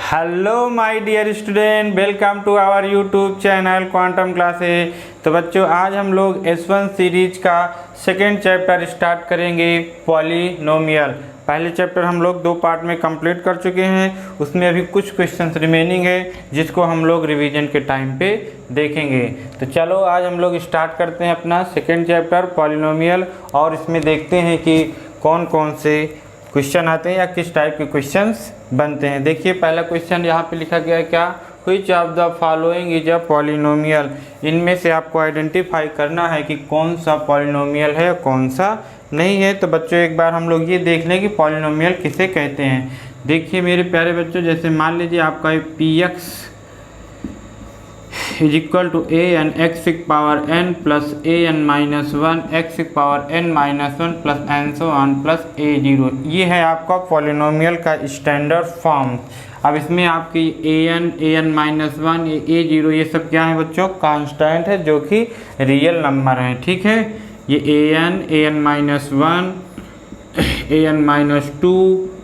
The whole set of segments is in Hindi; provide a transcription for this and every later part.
Hello my dear student, welcome to our YouTube channel quantum classes. तो बच्चों, आज हम लोग S1 सीरीज का सेकेंड चैप्टर स्टार्ट करेंगे, पॉलिनोमियल। पहले चैप्टर हम लोग 2 पार्ट में कंप्लीट कर चुके हैं, उसमें अभी कुछ क्वेश्चंस रिमेनिंग है जिसको हम लोग रिवीजन के टाइम पे देखेंगे। तो चलो आज हम लोग स्टार्ट करते हैं अपना सेकेंड चैप्टर पॉलिनोमियल, और इसमें देखते हैं कि कौन कौन से क्वेश्चन आते हैं या किस टाइप के क्वेश्चंस बनते हैं। देखिए पहला क्वेश्चन यहाँ पे लिखा गया है क्या, which of the following is a polynomial. इनमें से आपको आइडेंटिफाई करना है कि कौन सा पॉलिनोमियल है कौन सा नहीं है। तो बच्चों एक बार हम लोग ये देख लें कि पॉलिनोमियल किसे कहते हैं। देखिए मेरे प्यारे बच्चों, जैसे मान लीजिए आपका px is equal to a n x power n plus a n minus one x power n minus one plus n so one plus a zero. ये है आपका पॉलिनोमियल का स्टैंडर्ड फॉर्म। अब इसमें आपकी ए एन माइनस वन ए जीरो ये सब क्या है बच्चों, कांस्टेंट है जो कि रियल नंबर है। ठीक है, ये a n minus one a n minus two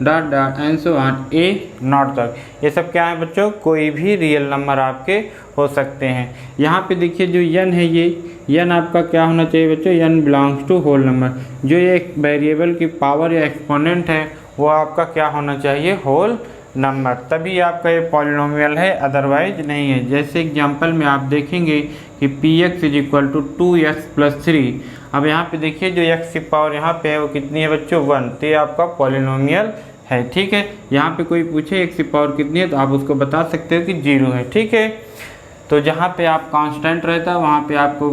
dot dot n so on a naught तक, ये सब क्या है बच्चों, कोई भी रियल नंबर आपके हो सकते हैं। यहाँ पे देखिए जो n है, ये n आपका क्या होना चाहिए बच्चों, n belongs to whole number. जो ये एक वेरिएबल की पावर या एक्सपोनेंट है वो आपका क्या होना चाहिए, होल नंबर, तभी आपका ये पॉलिनोमियल है, अदरवाइज नहीं है। जैसे एग्जांपल में आप देखेंगे कि px is equal to 2x plus 3। अब यहाँ पे देखिए जो x की पावर यहाँ पे है वो कितनी है बच्चों, 1, तो ये आपका पॉलिनोमियल है। ठीक है, यहाँ पे कोई पूछे x की पावर कितनी है तो आप उसको बता सकते हो कि 0 है। ठीक है, तो जहाँ पे आप कांस्टेंट रहता है वहाँ पे आपको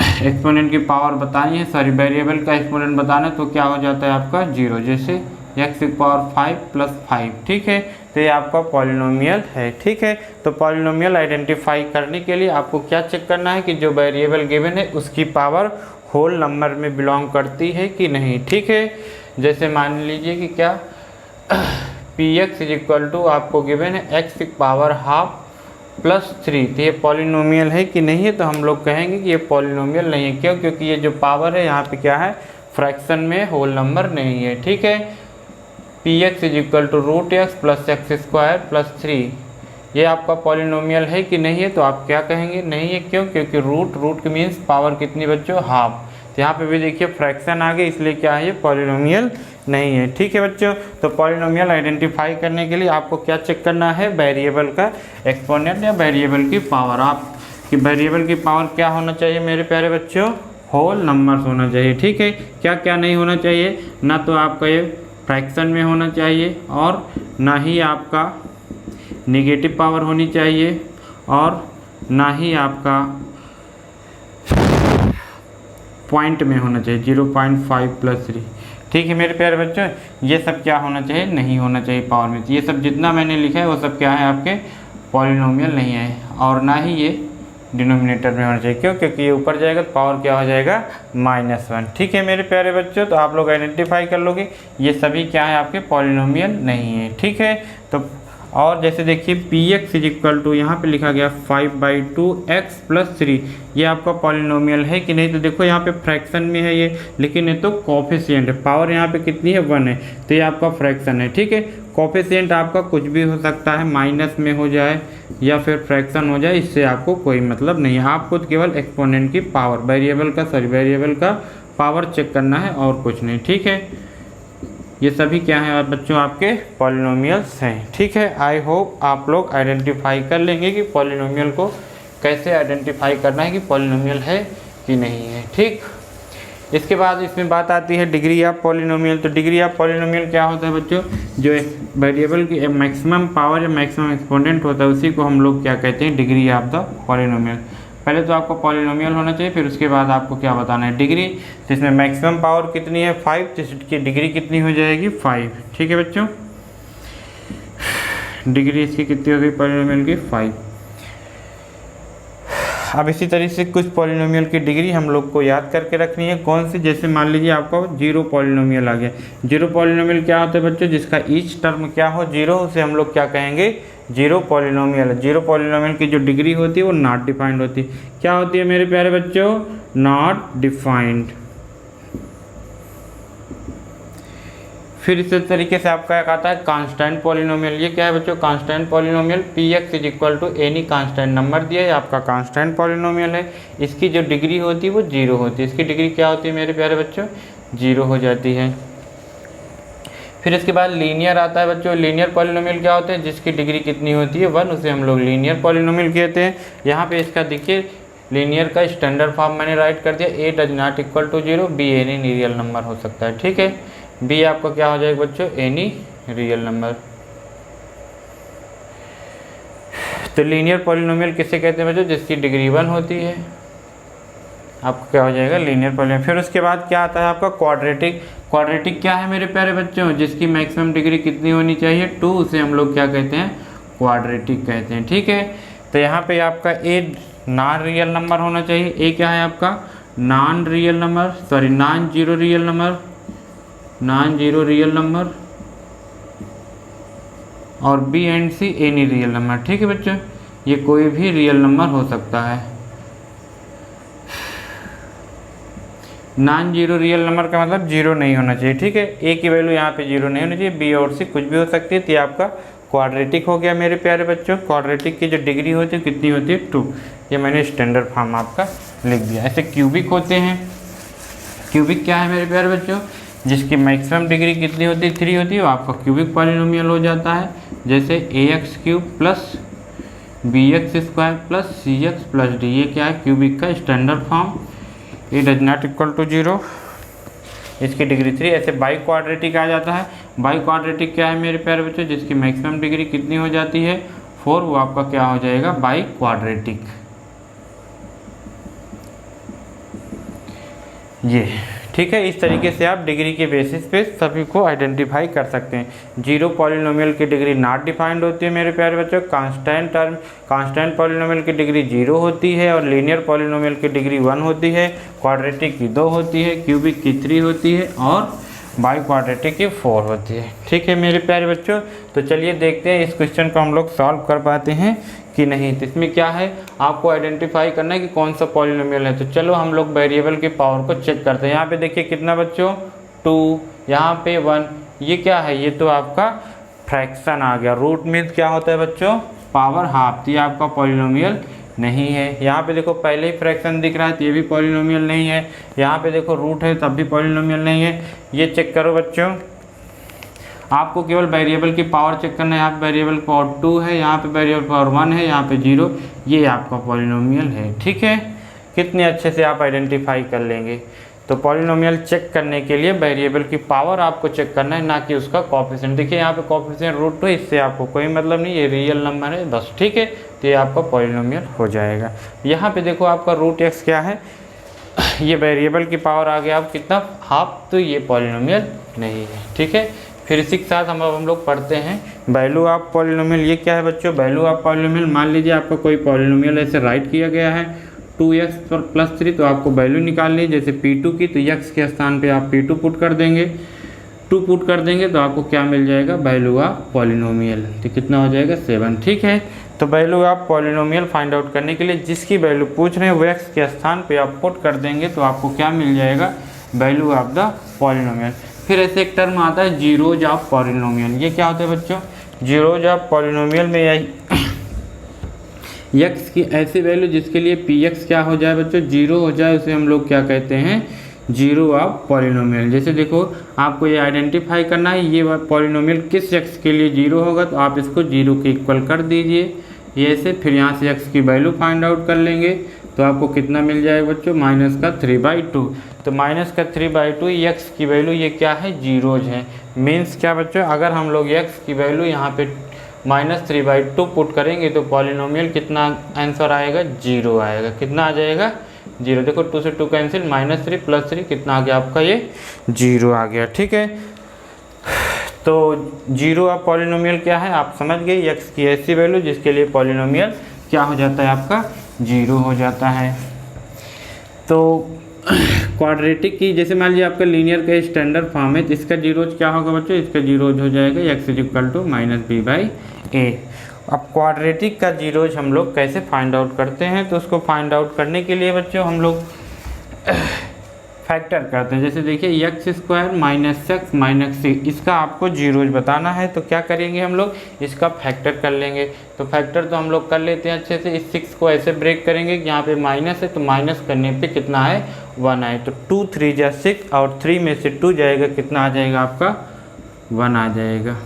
एक्सपोनेंट की पावर बतानी है, सॉरी वेरिएबल का एक्सपोनेंट बताना है, तो क्या हो जाता है आपका 0, जैसे x की पावर 5 प्लस 5। ठीक है, तो ये आपका पॉलिनोमियल है। ठीक है, तो पॉलिनोमियल आइडेंटिफाई करने के लिए आपको क्या चेक करना है कि जो वेरिएबल गिवन है उसकी पावर होल नंबर में बिलोंग करती है कि नहीं। ठीक है, जैसे मान लीजिए कि क्या px इज इक्वल टू आपको गिवन है x की पावर हाफ प्लस 3, तो ये पॉलिनोमियल है कि नहीं है, तो हम लोग कहेंगे कि ये पॉलिनोमियल नहीं है। क्यों? क्योंकि ये जो पावर है यहाँ पे क्या है, फ्रैक्शन में, होल नंबर नहीं है। ठीक है, px is equal to root x plus x square plus 3, ये आपका पॉलिनोमियल है कि नहीं है, तो आप क्या कहेंगे, नहीं है। क्यों? क्योंकि रूट के मीन्स पावर कितनी बच्चों, हाफ। तो यहाँ पे भी देखिए फ्रैक्शन आ गई, इसलिए क्या है, ये पॉलिनोमियल नहीं है। ठीक है बच्चों, तो पॉलिनोमियल आइडेंटिफाई करने के लिए आपको क्या चेक करना है, वेरिएबल का एक्सपोनेंट या वेरिएबल की पावर। आप कि वेरिएबल की पावर क्या होना चाहिए मेरे प्यारे बच्चों, होल नंबर्स होना चाहिए। ठीक है, क्या क्या नहीं होना चाहिए, ना तो आपका ये फ्रैक्शन में होना चाहिए, और ना ही आपका नेगेटिव पावर होनी चाहिए, और ना ही आपका पॉइंट में होना चाहिए 0.5 प्लस 3। ठीक है मेरे प्यारे बच्चों, ये सब क्या होना चाहिए, नहीं होना चाहिए पावर में। ये सब जितना मैंने लिखा है वो सब क्या है, आपके पॉलिनोमियल नहीं है, और ना ही ये डिनोमिनेटर में होना चाहिए। क्यों? क्योंकि ये ऊपर जाएगा तो पावर क्या हो जाएगा, -1। ठीक है मेरे प्यारे बच्चों, तो आप लोग आइडेंटिफाई कर लोगे ये सभी क्या है, आपके पॉलिनोमियल नहीं है। ठीक है, तो और जैसे देखिए px इज इक्वल टू यहाँ पे लिखा गया 5/2x प्लस 3, ये आपका पॉलिनोमियल है कि नहीं। तो देखो यहाँ पे फ्रैक्शन में है ये, लेकिन ये तो कोफिशिएंट है, पावर यहाँ पे कितनी है, 1 है, तो ये आपका फ्रैक्शन है। ठीक है, कोफिशिएंट आपका कुछ भी हो सकता है, माइनस में हो जाए या फिर फ्रैक्शन हो जाए, इससे आपको कोई मतलब नहीं है। आपको केवल एक्सपोनेंट की पावर, वेरिएबल का पावर चेक करना है और कुछ नहीं। ठीक है, ये सभी क्या है बच्चों, आपके पॉलिनोमियल्स हैं। ठीक है, आई होप आप लोग आइडेंटिफाई कर लेंगे कि पॉलिनोमियल को कैसे आइडेंटिफाई करना है कि पॉलिनोमियल है कि नहीं है। ठीक, इसके बाद इसमें बात आती है डिग्री ऑफ पॉलिनोमियल। तो डिग्री ऑफ पॉलिनोमियल क्या होता है बच्चों, जो वेरिएबल की मैक्सिमम पावर या मैक्सिमम एक्सपोनेंट होता है उसी को हम लोग क्या कहते हैं, डिग्री ऑफ द पॉलिनोमियल। पहले तो आपको पॉलिनोमियल होना चाहिए, फिर उसके बाद आपको क्या बताना है, डिग्री। तो इसमें मैक्सिमम पावर कितनी है, 5, तो इसकी डिग्री कितनी हो जाएगी, 5। ठीक है बच्चों, डिग्री इसकी कितनी हो गई पॉलिनोमियल की, 5। अब इसी तरीके से कुछ पॉलिनोमियल की डिग्री हम लोग को याद करके रखनी है। कौन सी, जैसे मान लीजिए आपका 0 पॉलिनोमियल आ गया। 0 पॉलिनोमियल क्या होता है बच्चों, जिसका ईच टर्म क्या हो 0, उसे हम लोग क्या कहेंगे, 0 पॉलिनोमियल। 0 पॉलिनोमियल की जो डिग्री होती है वो नॉट डिफाइंड होती है। क्या होती है मेरे प्यारे बच्चों, नॉट डिफाइंड। फिर इसी तरीके से आपका एक आता है कांस्टेंट पॉलिनोमियल। ये क्या है बच्चों, constant polynomial px is equal to any constant number दिया है, आपका कांस्टेंट पॉलिनोमियल है। इसकी जो डिग्री होती है वो 0 होती है। इसकी डिग्री क्या होती है मेरे प्यारे बच्चों, 0 हो जाती है। फिर इसके बाद लीनियर आता है बच्चों। लीनियर पॉलिनोमियल क्या होते हैं, जिसकी डिग्री कितनी होती है 1, उसे हम लोग लीनियर पॉलिनोमियल कहते हैं। यहाँ पे इसका देखिए लीनियर का स्टैंडर्ड फॉर्म मैंने राइट कर दिया, a does not equal to 0, b any real number हो सकता है। ठीक है, b आपका क्या हो जाएगा बच्चों, एनी रियल नंबर। तो लीनियर पॉलिनोमियल किसे कहते हैं बच्चों, जिसकी डिग्री 1 होती है, आपको क्या हो जाएगा लीनियर पॉलिनोमियल। फिर उसके बाद क्या आता है आपका क्वाड्रेटिक। क्वाड्रेटिक क्या है मेरे प्यारे बच्चों, जिसकी मैक्सिमम डिग्री कितनी होनी चाहिए 2, उसे हम लोग क्या कहते हैं, क्वाड्रेटिक कहते हैं। ठीक है, तो यहाँ पे आपका a नॉन रियल नंबर होना चाहिए। a क्या है आपका, non real number, sorry non zero real number, non zero real number, और b and c any real number. ठीक है बच्चों, ये कोई भी रियल नंबर हो सकता है। नॉन जीरो रियल नंबर का मतलब 0 नहीं होना चाहिए। ठीक है, a की वैल्यू यहाँ पे 0 नहीं होनी चाहिए, b और c कुछ भी हो सकती है। तो ये आपका क्वाड्रेटिक हो गया मेरे प्यारे बच्चों। क्वाड्रेटिक की जो डिग्री होती है कितनी होती है, 2। ये मैंने स्टैंडर्ड फॉर्म आपका लिख दिया। ऐसे क्यूबिक होते हैं। क्यूबिक क्या है मेरे प्यारे बच्चों, जिसकी मैक्सिमम डिग्री कितनी होती है, 3 होती है, वो आपका क्यूबिक पॉलिनोमियल हो जाता है। जैसे ax³ plus bx² plus cx plus d, ये क्या है क्यूबिक का standard form. a does not equal to 0, इसकी डिग्री 3। ऐसे बाई क्वाड्रेटिक आ जाता है। बाई क्वाड्रेटिक क्या है मेरे प्यारे बच्चों, जिसकी मैक्सिमम डिग्री कितनी हो जाती है 4, वो आपका क्या हो जाएगा बाई क्वाड्रेटिक। ये ठीक है, इस तरीके से आप डिग्री के बेसिस पे सभी को आइडेंटिफाई कर सकते हैं। जीरो पॉलिनोमियल की डिग्री नॉट डिफाइंड होती है मेरे प्यारे बच्चों। कांस्टेंट पॉलिनोमियल की डिग्री 0 होती है, और लीनियर पॉलिनोमियल की डिग्री 1 होती है। क्वाड्रेटिक की 2 होती है, क्यूबिक की 3 होती है, और बाई क्वाड्रेटिक की 4 होती है। ठीक है मेरे प्यारे बच्चों, तो चलिए देखते हैं इस क्वेश्चन को हम लोग सॉल्व कर पाते हैं कि नहीं। तो इसमें क्या है, आपको आइडेंटिफाई करना है कि कौन सा पॉलिनोमियल है। तो चलो हम लोग वेरिएबल की पावर को चेक करते हैं। यहाँ पे देखिए कितना बच्चों 2, यहाँ पे 1, ये क्या है, ये तो आपका फ्रैक्शन आ गया। रूट मीन्स क्या होता है बच्चों, पावर हाफ। ये आपका पॉलिनोमियल नहीं है। यहाँ पे देखो पहले ही फ्रैक्शन दिख रहा है, तो ये भी पॉलिनोमियल नहीं है। यहाँ पे देखो रूट है, तब भी पॉलिनोमियल नहीं है। ये चेक करो बच्चों, आपको केवल वेरिएबल की पावर चेक करना है। यहाँ पे वेरिएबल पावर 2 है, यहाँ पे वेरिएबल पावर 1 है, यहाँ पे 0, ये आपका पॉलिनोमियल है। ठीक है, कितने अच्छे से आप आइडेंटिफाई कर लेंगे। तो पॉलिनोमियल चेक करने के लिए वेरिएबल की पावर आपको चेक करना है, ना कि उसका कोएफिशिएंट। देखिए यहाँ पे कोएफिशिएंट √2, इससे आपको कोई मतलब नहीं, ये रियल नंबर है बस। ठीक है, तो ये आपका पॉलिनोमियल हो जाएगा। यहाँ पे देखो आपका √x क्या है, ये वेरिएबल की पावर आ गया आप कितना, हाफ, तो ये पॉलिनोमियल नहीं है। ठीक है, फिर इसी के साथ हम लोग पढ़ते हैं वैल्यू ऑफ पॉलिनोमियल। ये क्या है बच्चों, वैल्यू ऑफ पॉलिनोमियल। मान लीजिए आपका कोई पॉलिनोमियल ऐसे राइट किया गया है 2x + 3, तो आपको वैल्यू निकालनी है। जैसे p2 की, तो x के स्थान पे आप p2 पुट कर देंगे, 2 पुट कर देंगे, तो आपको क्या मिल जाएगा, वैल्यू ऑफ पॉलिनोमियल। तो कितना हो जाएगा 7। ठीक है, तो value of polynomial find out करने के लिए जिसकी वैल्यू पूछ रहे हैं वो x के स्थान पे आप पुट कर देंगे, तो आपको क्या मिल जाएगा, वैल्यू ऑफ द पॉलिनोमियल। फिर ऐसे एक टर्म आता है जीरोज ऑफ पॉलिनोमियल। ये क्या होता है बच्चों, जीरोज ऑफ पॉलिनोमियल में x की ऐसी वैल्यू जिसके लिए px क्या हो जाए बच्चों, 0 हो जाए, उसे हम लोग क्या कहते हैं, जीरो ऑफ पॉलिनोमियल। जैसे देखो आपको ये आइडेंटिफाई करना है ये पॉलिनोमियल किस x के लिए 0 होगा, तो आप इसको 0 के इक्वल कर दीजिए ये से। फिर यहाँ से x की वैल्यू फाइंड आउट कर लेंगे, तो आपको कितना मिल जाएगा बच्चों, -3/2। तो -3/2 x की वैल्यू ये क्या है, जीरोज है। मीन्स क्या बच्चों, अगर हम लोग x की वैल्यू यहाँ पे -3/2 पुट करेंगे तो पॉलिनोमियल कितना आंसर आएगा, 0 आएगा। कितना आ जाएगा, 0। देखो 2 से 2 कैंसिल, -3 + 3 कितना आ गया आपका, ये 0 आ गया। ठीक है, तो जीरो ऑफ पॉलिनोमियल क्या है आप समझ गए, x की ऐसी वैल्यू जिसके लिए पॉलिनोमियल क्या हो जाता है आपका, 0 हो जाता है। तो क्वाड्रेटिक की जैसे मान लीजिए आपका लीनियर का स्टैंडर्ड फॉर्म है, तो इसका जीरोज क्या होगा बच्चों, इसका जीरोज हो जाएगा x = -b/a। अब क्वाड्रेटिक का जीरोज हम लोग कैसे फाइंड आउट करते हैं, तो उसको फाइंड आउट करने के लिए बच्चों हम लोग फैक्टर करते हैं। जैसे देखिए x square minus x minus 6, इसका आपको जीरोज बताना है तो क्या करेंगे हम लोग, इसका फैक्टर कर लेंगे। तो फैक्टर तो हम लोग कर लेते हैं अच्छे से। इस 6 को ऐसे ब्रेक करेंगे कि यहाँ पे माइनस है तो माइनस करने पे कितना है 1 आए, तो 2 3 जा 6 और 3 में से 2 जाएगा, कितना आ जाएगा आपका 1 आ जाएगा,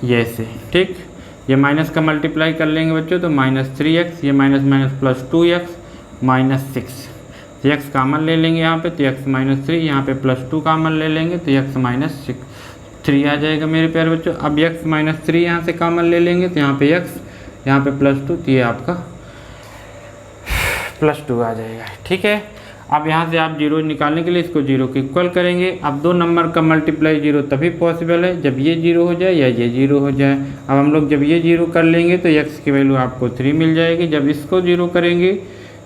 ये से। ठीक, ये माइनस का मल्टीप्लाई कर लेंगे बच्चों तो माइनस 3x, ये minus minus plus 2x minus 6, तो x कामन ले लेंगे यहाँ पे तो x माइनस 3, यहाँ पे प्लस 2 कामन ले लेंगे तो x माइनस 3 आ जाएगा मेरे प्यारे बच्चों। अब x माइनस 3 यहाँ से कामन ले लेंगे तो यहाँ पे x, यहाँ पे प्लस 2, तो ये आपका प्लस 2 आ जाएगा। ठीक है, अब यहाँ से आप जीरो निकालने के लिए इसको जीरो के इक्वल करेंगे। अब दो नंबर का मल्टीप्लाई जीरो तभी पॉसिबल है जब ये जीरो हो जाए या ये जीरो हो जाए। अब हम लोग जब ये जीरो कर लेंगे तो x की वैल्यू आपको 3 मिल जाएगी, जब इसको जीरो करेंगे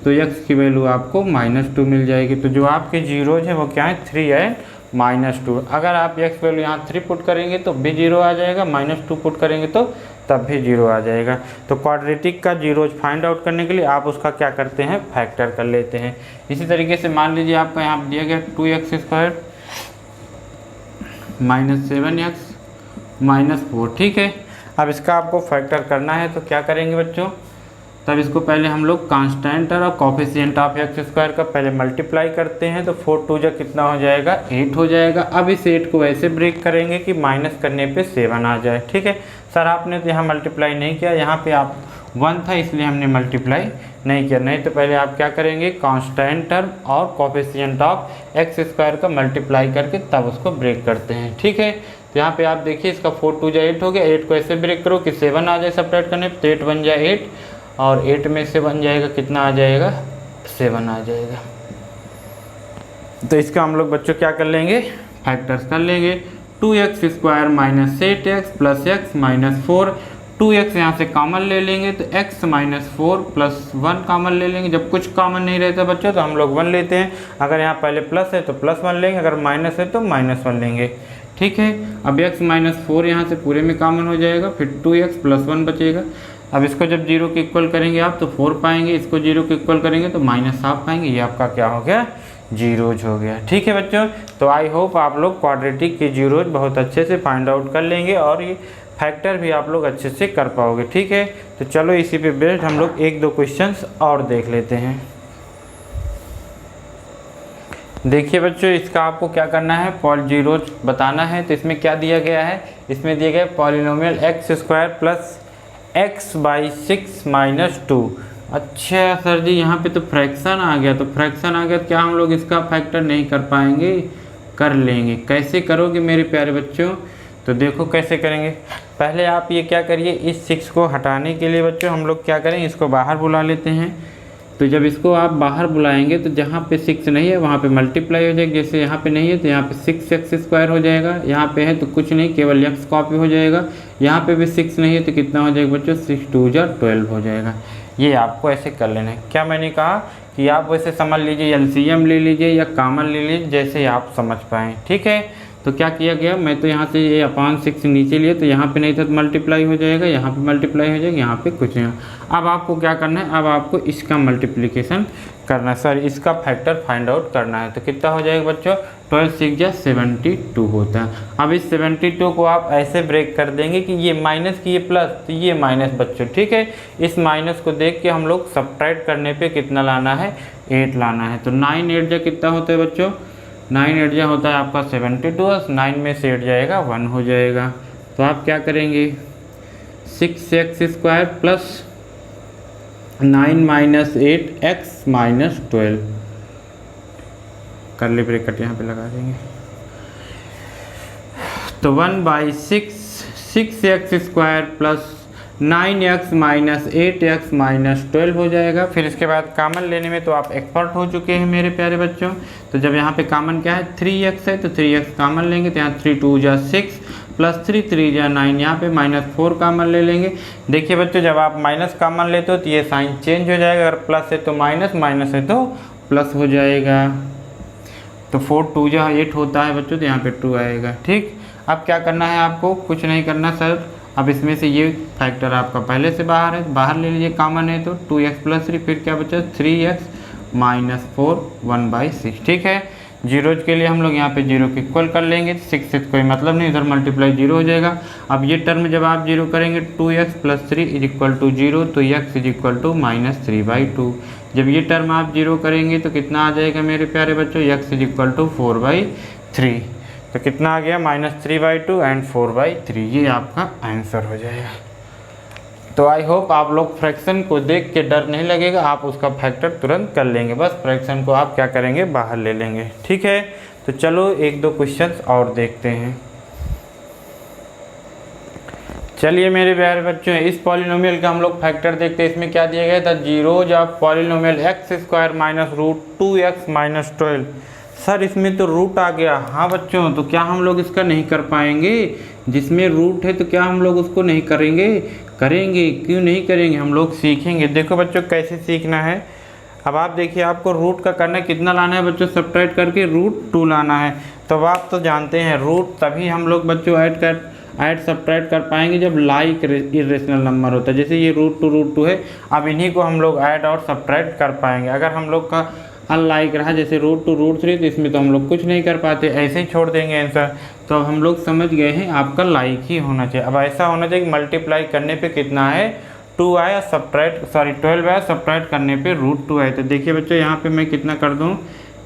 तो x की वैल्यू आपको -2 मिल जाएगी। तो जो आपके जीरोज है वो क्या है, 3 है -2। अगर आप x वैल्यू यहाँ 3 पुट करेंगे तो भी जीरो आ जाएगा, -2 पुट करेंगे तो तब भी जीरो आ जाएगा। तो क्वाड्रेटिक का जीरोज फाइंड आउट करने के लिए आप उसका क्या करते हैं, फैक्टर कर लेते हैं। इसी तरीके से मान लीजिए आपका यहाँ दिया गया 2x स्क्वायर -7x -4। ठीक है, अब इसका आपको फैक्टर करना है तो क्या करेंगे बच्चों, तब इसको पहले हम लोग कांस्टेंट और कोफिशिएंट ऑफ एक्स स्क्वायर का पहले मल्टीप्लाई करते हैं तो 4 2 जा कितना हो जाएगा, 8 हो जाएगा। अब इस 8 को ऐसे ब्रेक करेंगे कि माइनस करने पे 7 आ जाए। ठीक है सर, आपने तो यहाँ मल्टीप्लाई नहीं किया, यहाँ पे आप 1 था इसलिए हमने मल्टीप्लाई नहीं किया। नहीं तो पहले आप क्या करेंगे, कांस्टेंट टर्म और कोफिशिएंट ऑफ एक्स स्क्वायर का मल्टीप्लाई करके तब उसको ब्रेक करते हैं। ठीक है, तो यहाँ पे आप देखिए इसका 4 2 जा 8 हो गया, 8 को ऐसे ब्रेक करो कि 7 आ जाए सेपरेट करने पे, तो 8 1 जा 8 और 8 में से बन जाएगा कितना आ जाएगा, 7 आ जाएगा। तो इसका हम लोग बच्चों क्या कर लेंगे, फैक्टर्स कर लेंगे। 2x square minus 8x plus x minus 4, 2x यहाँ से कॉमन ले लेंगे तो x माइनस 4 प्लस 1 कॉमन ले लेंगे। जब कुछ कॉमन नहीं रहता बच्चों तो हम लोग 1 लेते हैं, अगर यहाँ पहले प्लस है तो प्लस 1 लेंगे, अगर माइनस है तो -1 लेंगे। ठीक है, अब x माइनस 4 यहाँ से पूरे में कॉमन हो जाएगा, फिर 2x प्लस 1 बचेगा। अब इसको जब जीरो के इक्वल करेंगे आप तो 4 पाएंगे, इसको जीरो के इक्वल करेंगे तो -1/2 पाएंगे, ये आपका क्या हो गया, जीरोज हो गया। ठीक है बच्चों, तो आई होप आप लोग क्वाड्रेटिक के जीरोज बहुत अच्छे से फाइंड आउट कर लेंगे और ये फैक्टर भी आप लोग अच्छे से कर पाओगे। ठीक है, तो चलो इसी पे बेस्ड हम लोग 1-2 क्वेश्चंस और देख लेते हैं। देखिए बच्चों, इसका आपको क्या करना है, जीरोज बताना है। तो इसमें क्या दिया गया है, इसमें दिया गया polynomial x square plus x/6 - 2। अच्छा सर जी, यहाँ पे तो फ्रैक्शन आ गया, तो फ्रैक्शन आ गया तो क्या हम लोग इसका फैक्टर नहीं कर पाएंगे, कर लेंगे। कैसे करोगे मेरे प्यारे बच्चों, तो देखो कैसे करेंगे। पहले आप ये क्या करिए, इस 6 को हटाने के लिए बच्चों हम लोग क्या करें, इसको बाहर बुला लेते हैं। तो जब इसको आप बाहर बुलाएंगे तो जहाँ पे 6 नहीं है वहाँ पे मल्टीप्लाई हो जाएगा, जैसे यहाँ पे नहीं है तो यहाँ पे 6x स्क्वायर हो जाएगा, यहाँ पे है तो कुछ नहीं, केवल x कॉपी हो जाएगा। यहाँ पे भी 6 नहीं है तो कितना हो जाएगा बच्चों, 6 2 जा 12 हो जाएगा। ये आपको ऐसे कर लेना है। क्या मैंने कहा कि आप वैसे समझ लीजिए, LCM ले लीजिए या कॉमन ले लीजिए, जैसे आप समझ पाएँ। ठीक है, तो क्या किया गया, मैं तो यहाँ से ये अपान 6 नीचे लिए तो यहाँ पे नहीं था तो मल्टीप्लाई हो जाएगा, यहाँ पे मल्टीप्लाई हो जाएगा, यहाँ पे कुछ नहीं। अब आपको क्या करना है, अब आपको इसका मल्टीप्लिकेशन करना है, सर इसका फैक्टर फाइंड आउट करना है। तो कितना हो जाएगा बच्चों, 12 6 जा 72 होता है। अब इस 72 को आप ऐसे ब्रेक कर देंगे कि ये माइनस की ये प्लस, तो ये माइनस बच्चों। ठीक है, इस माइनस को देख के हम लोग सब्ट्रैक्ट करने पे कितना लाना है, 8 लाना है। तो 9 8 जा कितना होता है बच्चों, 9 8 जा होता है आपका 72, 9 में से 8 जाएगा 1 हो जाएगा। तो आप क्या करेंगे, 6x स्क्वायर प्लस 9 - 8x - 12, करली ब्रैकेट यहाँ पे लगा देंगे। तो 1/6 6x square plus 9x - 8x - 12 हो जाएगा। फिर इसके बाद कॉमन लेने में तो आप एक्सपर्ट हो चुके हैं मेरे प्यारे बच्चों। तो जब यहाँ पे कॉमन क्या है, 3x है तो 3x कॉमन लेंगे, तो यहाँ 3 2 जा 6 प्लस 3 3 जा 9, यहाँ पे -4 कॉमन ले लेंगे। देखिए बच्चों, जब आप माइनस कॉमन लेते हो तो ये साइन चेंज हो जाएगा, अगर प्लस है तो माइनस, माइनस है तो प्लस हो जाएगा। तो 4 2 जा 8 होता है बच्चों, तो यहाँ पे 2 आएगा। ठीक, अब क्या करना है आपको, कुछ नहीं करना सर। अब इसमें से ये फैक्टर आपका पहले से बाहर है, बाहर ले लीजिए, कॉमन है तो 2x + 3, फिर क्या बचा 3x -4 1/6। ठीक है, जीरोज के लिए हम लोग यहाँ पे 0 के इक्वल कर लेंगे, 6 से कोई मतलब नहीं, इधर मल्टीप्लाई 0 हो जाएगा। अब ये टर्म जब आप 0 करेंगे 2x + 3 = 0, तो x = -3/2। जब ये टर्म आप 0 करेंगे तो कितना आ जाएगा मेरे प्यारे बच्चों, x = 4/3। तो कितना आ गया, -3/2 एंड 4/3। ये आपका आंसर हो जाएगा। तो आई होप आप लोग फ्रैक्शन को देख के डर नहीं लगेगा, आप उसका फैक्टर तुरंत कर लेंगे। बस फ्रैक्शन को आप क्या करेंगे, बाहर ले लेंगे। ठीक है, तो चलो 1-2 क्वेश्चंस और देखते हैं। चलिए मेरे प्यारे बच्चों, इस पॉलिनोमियल का हम लोग फैक्टर देखते हैं। इसमें क्या दिया गया था, zeros of polynomial x² - √2x - 12। Sir इसमें तो रूट आ गया। हाँ बच्चों, तो क्या हम लोग इसका नहीं कर पाएंगे? जिसमें रूट है तो क्या हम लोग उसको नहीं करेंगे? करेंगे। क्यों नहीं करेंगे, हम लोग सीखेंगे। देखो बच्चों कैसे सीखना है। अब आप देखिए, आपको रूट का करना है, कितना लाना है बच्चों, सब्ट्रैक्ट करके √2 लाना है। तो अब आप तो जानते हैं रूट तभी हम लोग बच्चों ऐड सब्ट्रैक्ट कर पाएंगे जब लाइक इरेशनल नंबर होता है। जैसे ये √2 है, अब इन्हीं को हम लोग ऐड और सब्ट्रैक्ट कर पाएंगे। अगर हम लोग का अनलाइक रहा जैसे √2 √3, तो इसमें तो हम लोग कुछ नहीं कर पाते, ऐसे ही छोड़ देंगे आंसर। तो अब हम लोग समझ गए हैं आपका लाइक ही होना चाहिए। अब ऐसा होना चाहिए कि मल्टीप्लाई करने पे कितना है, 2 आया, 12 आया, सब्ट्रैक्ट करने पे √2 आए। तो देखिए बच्चों, यहाँ पे मैं कितना कर दूँ,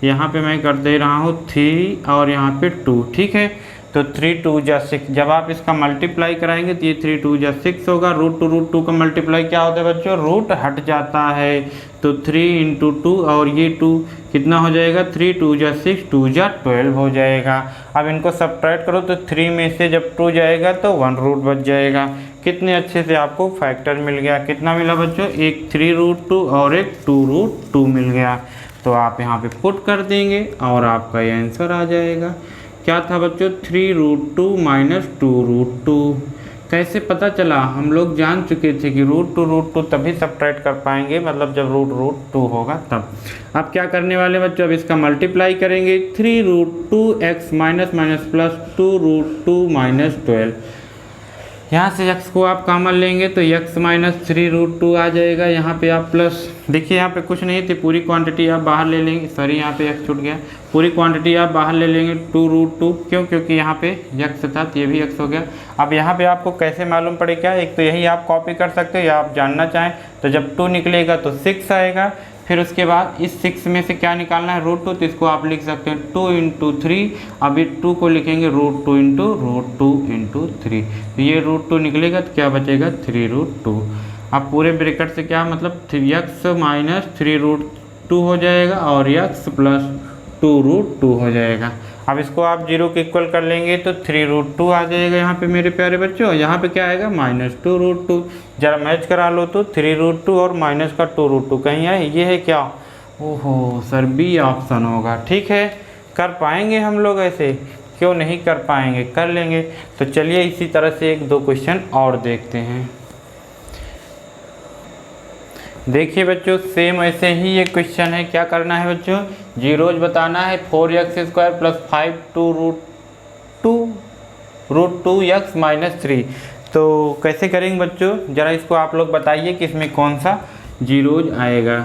यहाँ पे मैं कर दे रहा हूँ 3 और यहाँ पे 2। ठीक है, तो 3 2 जा 6। जब आप इसका मल्टीप्लाई कराएंगे तो ये 3 2 जा 6 होगा। √2 का मल्टीप्लाई क्या होता है बच्चों, रूट हट जाता है। तो 3 × 2 और ये 2 कितना हो जाएगा, 3 2 जा 6, 2 जा 12 हो जाएगा। अब इनको सब्ट्रैक्ट करो तो 3 में से जब 2 जाएगा तो 1 रूट बच जाएगा। कितने अच्छे से आपको फैक्टर मिल गया। कितना मिला बच्चों, एक 3√2 और एक 2√2 मिल गया। तो आप यहाँ पे पुट कर देंगे और आपका ये आंसर आ जाएगा। क्या था बच्चों, 3√2 - 2√2। कैसे पता चला, हम लोग जान चुके थे कि √2 तभी सब्ट्रैक्ट कर पाएंगे, मतलब जब √2 होगा तब। अब क्या करने वाले बच्चों, अब इसका मल्टीप्लाई करेंगे, 3√2x - +2√2 - 12। यहाँ से x को आप कॉमन लेंगे तो x - 3√2 आ जाएगा। यहाँ पे आप प्लस, देखिए यहाँ पे कुछ नहीं थी, पूरी क्वांटिटी आप बाहर ले लेंगे। सॉरी, यहाँ पे x छूट गया, पूरी क्वांटिटी आप बाहर ले लेंगे 2√2। क्यों, क्योंकि यहाँ पे x था तो ये भी x हो गया। अब यहाँ पे आपको कैसे मालूम पड़ेगा, एक तो यही आप कॉपी कर सकते हो या आप जानना चाहें तो जब 2 निकलेगा तो 6 आएगा। फिर उसके बाद इस 6 में से क्या निकालना है, √2, तो इसको आप लिख सकते हैं 2 × 3। अब ये 2 को लिखेंगे √2 × 3। तो ये √2 निकलेगा तो क्या बचेगा, 3√2। अब पूरे ब्रैकेट से क्या मतलब, x - 3√2 हो जाएगा और x + 2√2 हो जाएगा। अब इसको आप 0 के इक्वल कर लेंगे तो 3√2 आ जाएगा यहाँ पे मेरे प्यारे बच्चों। यहाँ पे क्या आएगा, -2√2। जरा मैच करा लो तो 3√2 और माइनस का 2√2 कहीं है, ये है क्या, ओहो सर बी ऑप्शन होगा। ठीक है, कर पाएंगे हम लोग ऐसे, क्यों नहीं कर पाएंगे, कर लेंगे। तो चलिए इसी तरह से 1-2 क्वेश्चन और देखते हैं। देखिए बच्चों, सेम ऐसे ही ये क्वेश्चन है। क्या करना है बच्चों, जीरोज बताना है, 4x² + 5 √2x - 3। तो कैसे करेंगे बच्चों, ज़रा इसको आप लोग बताइए कि इसमें कौन सा जीरोज आएगा।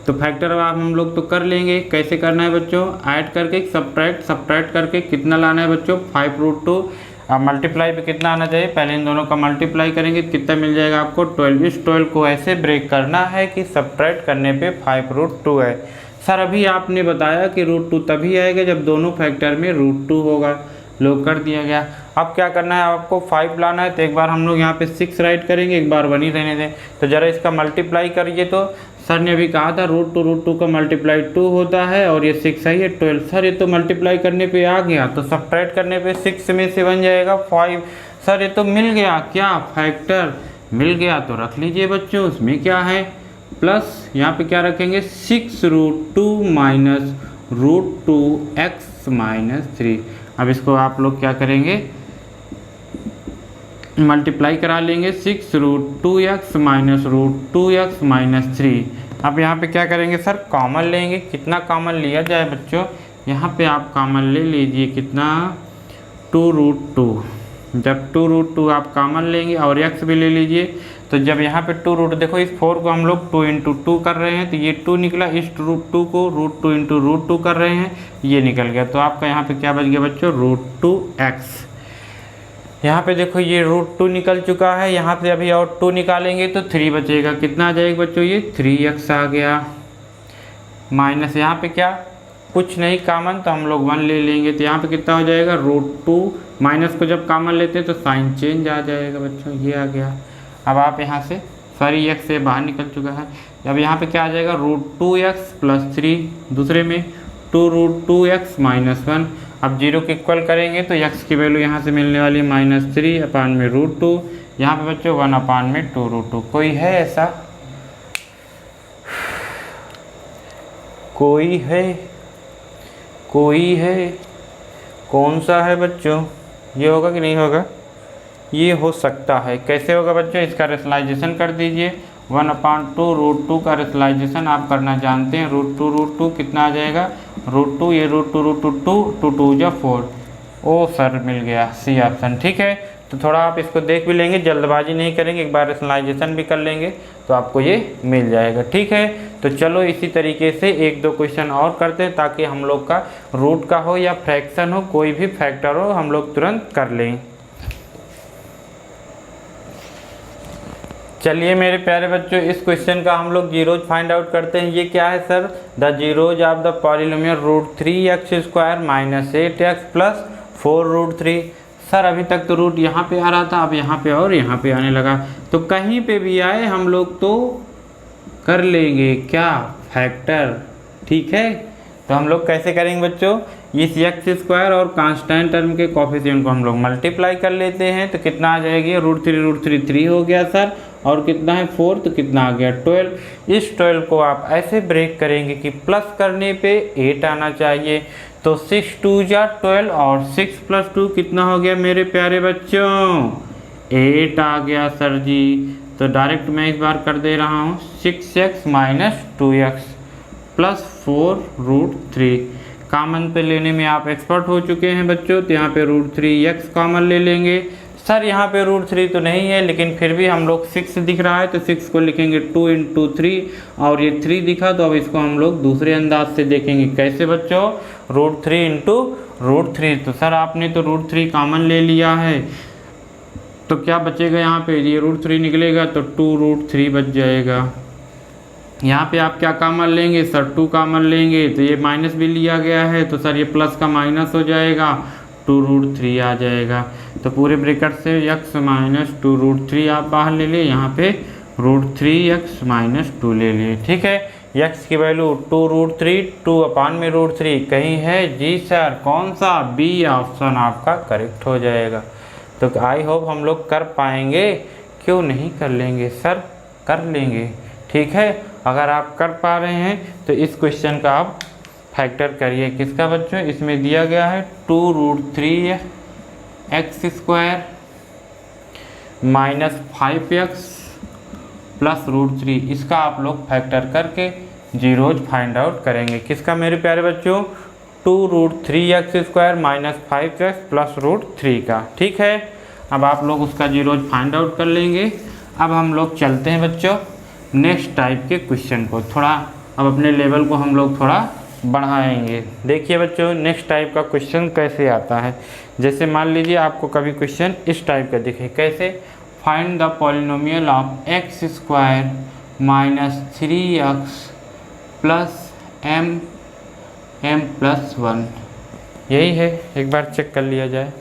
तो फैक्टर अब हम लोग तो कर लेंगे। कैसे करना है बच्चों, ऐड करके सब्ट्रैक्ट करके कितना लाना है बच्चों, 5√2। अब मल्टीप्लाई पे कितना आना चाहिए, पहले इन दोनों का मल्टीप्लाई करेंगे तो कितना मिल जाएगा आपको, 12। इस 12 को ऐसे ब्रेक करना है कि सब्ट्रैक्ट करने पे 5√2 है। सर अभी आपने बताया कि √2 तभी आएगा जब दोनों फैक्टर में √2 होगा, लोग कर दिया गया। अब क्या करना है, आपको 5 लाना है। तो एक बार हम लोग यहाँ पे 6 राइट करेंगे, एक बार 1 ही रहने दें। तो ज़रा इसका मल्टीप्लाई करिए। तो सर ने अभी कहा था √2 का मल्टीप्लाई 2 होता है और ये 6 है, ये 12। सर ये तो मल्टीप्लाई करने पे आ गया, तो सब्ट्रैक्ट करने पे 6 में से बन जाएगा 5। सर ये तो मिल गया, क्या फैक्टर मिल गया, तो रख लीजिए बच्चों। उसमें क्या है, प्लस यहाँ पे क्या रखेंगे, 6√2 - √2x - 3। अब इसको आप लोग क्या करेंगे, मल्टीप्लाई करा लेंगे, 6√2x - √2x - 3। अब यहाँ पे क्या करेंगे सर, कॉमन लेंगे। कितना कॉमन लिया जाए बच्चों, यहाँ पे आप कॉमन ले लीजिए, कितना, 2√2। जब 2√2 आप कॉमन लेंगे और x भी ले लीजिए, तो जब यहाँ पे 2 देखो इस 4 को हम लोग 2 × 2 कर रहे हैं तो ये 2 निकला, इस √2 को √2 × √2 कर रहे हैं, ये निकल गया। तो आपका यहाँ पे क्या बच गया बच्चों, √2x। यहाँ पे देखो ये √2 निकल चुका है, यहाँ पे अभी और 2 निकालेंगे तो 3 बचेगा। कितना आ जाएगा बच्चों, ये 3x आ गया। माइनस यहाँ पे क्या कुछ नहीं कॉमन, तो हम लोग 1 ले लेंगे, तो यहाँ पे कितना हो जाएगा √2। माइनस को जब कॉमन लेते हैं तो साइन चेंज आ जाएगा बच्चों, ये आ गया। अब आप यहाँ से सॉरी x से बाहर निकल चुका है, अब यहाँ पे क्या आ जाएगा √2x + 3, दूसरे में 2√2x - 1। अब 0 के इक्वल करेंगे तो x की वैल्यू यहाँ से मिलने वाली है -3/√2, यहाँ पे बच्चों 1/2√2। कोई है ऐसा, कोई है, कोई है, कौन सा है बच्चों, ये होगा कि नहीं होगा, ये हो सकता है। कैसे होगा बच्चों, इसका रेशनलाइजेशन कर दीजिए। 1/2√2 का रेशनलाइजेशन आप करना जानते हैं। √2 कितना आ जाएगा, √2 ये √2 2 जा 4। ओ सर मिल गया सी ऑप्शन, ठीक है। तो थोड़ा आप इसको देख भी लेंगे, जल्दबाजी नहीं करेंगे, एक बार रेशनलाइजेशन भी कर लेंगे तो आपको ये मिल जाएगा, ठीक है। तो चलो इसी तरीके से 1-2 क्वेश्चन और करते हैं ताकि हम लोग का रूट का हो या फ्रैक्शन हो, कोई भी फैक्टर हो, हम लोग तुरंत कर लें। चलिए मेरे प्यारे बच्चों, इस क्वेश्चन का हम लोग जीरोज फाइंड आउट करते हैं। ये क्या है sir, the zeros of the polynomial √3x² - 8x + 4√3। Sir अभी तक तो रूट यहाँ पे आ रहा था, अब यहाँ पे और यहाँ पे आने लगा, तो कहीं पे भी आए हम लोग तो कर लेंगे क्या, फैक्टर, ठीक है। तो हम लोग कैसे करेंगे बच्चों, इस x² और कांस्टेंट टर्म के कोफिशिएंट को हम लोग मल्टीप्लाई कर लेते हैं, तो कितना आ जाएगी, √3 3 हो गया सर, और कितना है 4, तो कितना आ गया 12। इस 12 को आप ऐसे ब्रेक करेंगे कि प्लस करने पे 8 आना चाहिए, तो 6 2 जा 12 और 6 + 2 कितना हो गया मेरे प्यारे बच्चों, 8 आ गया सर जी। तो डायरेक्ट मैं इस बार कर दे रहा हूँ 6x - 2x + 4√3। कॉमन पे लेने में आप एक्सपर्ट हो चुके हैं बच्चों, तो यहाँ पे √3x कॉमन ले लेंगे। सर यहाँ पे √3 तो नहीं है, लेकिन फिर भी हम लोग 6 दिख रहा है तो 6 को लिखेंगे 2 × 3, और ये 3 दिखा तो अब इसको हम लोग दूसरे अंदाज से देखेंगे। कैसे बच्चों, √3 × √3। तो सर आपने तो √3 कॉमन ले लिया है, तो क्या बचेगा यहाँ पे, ये √3 निकलेगा तो 2√3 बच जाएगा। यहाँ पे आप क्या कॉमन लेंगे सर, 2 कॉमन लेंगे, तो ये माइनस भी लिया गया है, तो सर ये प्लस का माइनस हो जाएगा, 2√3 आ जाएगा। तो पूरे ब्रैकेट से x - 2√3 आप बाहर ले लिए, यहाँ पे √3x - 2 ले लिए, ठीक है। x की वैल्यू 2√3, 2/√3 कहीं है, जी सर, कौन सा, बी ऑप्शन आपका करेक्ट हो जाएगा। तो आई होप हम लोग कर पाएंगे, क्यों नहीं कर लेंगे सर, कर लेंगे, ठीक है। अगर आप कर पा रहे हैं तो इस क्वेश्चन का आप फैक्टर करिए। किसका बच्चों, इसमें दिया गया है 2√3x² - 5x + √3, इसका आप लोग फैक्टर करके जीरोज फाइंड आउट करेंगे। किसका मेरे प्यारे बच्चों, 2√3x² - 5x + √3 का, ठीक है। अब आप लोग उसका जीरोज फाइंड आउट कर लेंगे। अब हम लोग चलते हैं बच्चों नेक्स्ट टाइप के क्वेश्चन को, थोड़ा अब अपने लेवल को हम लोग थोड़ा बढ़ाएंगे। देखिए बच्चों नेक्स्ट टाइप का क्वेश्चन कैसे आता है। जैसे मान लीजिए आपको कभी क्वेश्चन इस टाइप का दिखे, कैसे, find the polynomial of x² - 3x + m + 1। यही है, एक बार चेक कर लिया जाए,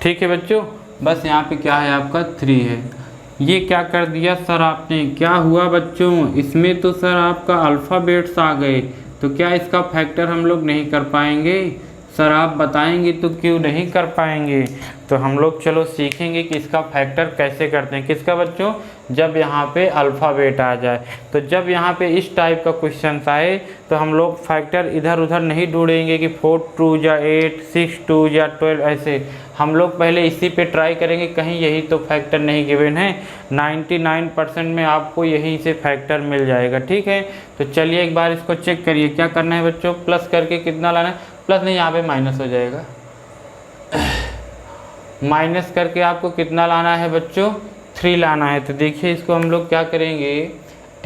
ठीक है बच्चों। बस यहाँ पे क्या है, आपका 3 है। ये क्या कर दिया सर आपने, क्या हुआ बच्चों, इसमें तो सर आपका अल्फ़ाबेट्स आ गए, तो क्या इसका फैक्टर हम लोग नहीं कर पाएंगे सर, आप बताएंगे तो क्यों नहीं कर पाएंगे। तो हम लोग चलो सीखेंगे कि इसका फैक्टर कैसे करते हैं। किसका बच्चों, जब यहाँ पे अल्फ़ाबेट आ जाए, तो जब यहाँ पे इस टाइप का क्वेश्चन आए तो हम लोग फैक्टर इधर उधर नहीं ढूंढेंगे कि 4 2 जा 8, 6 2 जा 12, ऐसे हम लोग पहले इसी पे ट्राई करेंगे, कहीं यही तो फैक्टर नहीं गिवन है। 99% में आपको यहीं से फैक्टर मिल जाएगा, ठीक है। तो चलिए एक बार इसको चेक करिए। क्या करना है बच्चों, प्लस करके कितना लाना है, प्लस नहीं यहाँ पे माइनस हो जाएगा, माइनस करके आपको कितना लाना है बच्चों, 3 लाना है। तो देखिए इसको हम लोग क्या करेंगे,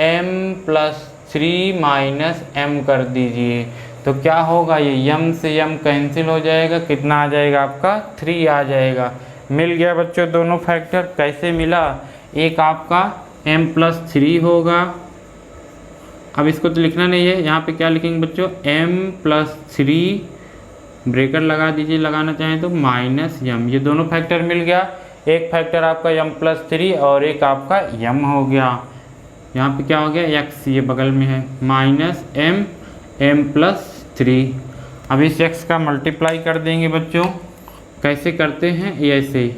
m+3 माइनस m कर दीजिए। तो क्या होगा, ये m से m कैंसिल हो जाएगा, कितना आ जाएगा आपका 3 आ जाएगा। मिल गया बच्चों दोनों फैक्टर। कैसे मिला, एक आपका m+3 होगा, अब इसको तो लिखना नहीं है, यहाँ पे क्या लिखेंगे बच्चों, m+3 ब्रेकेट लगा दीजिए, लगाना चाहें तो -m। ये दोनों फैक्टर मिल गया। एक फैक्टर आपका m+3 और एक आपका m हो गया। यहाँ पे क्या हो गया, x ये बगल में है, -m m+3। अब इस x का मल्टीप्लाई कर देंगे बच्चों। कैसे करते हैं, ऐसे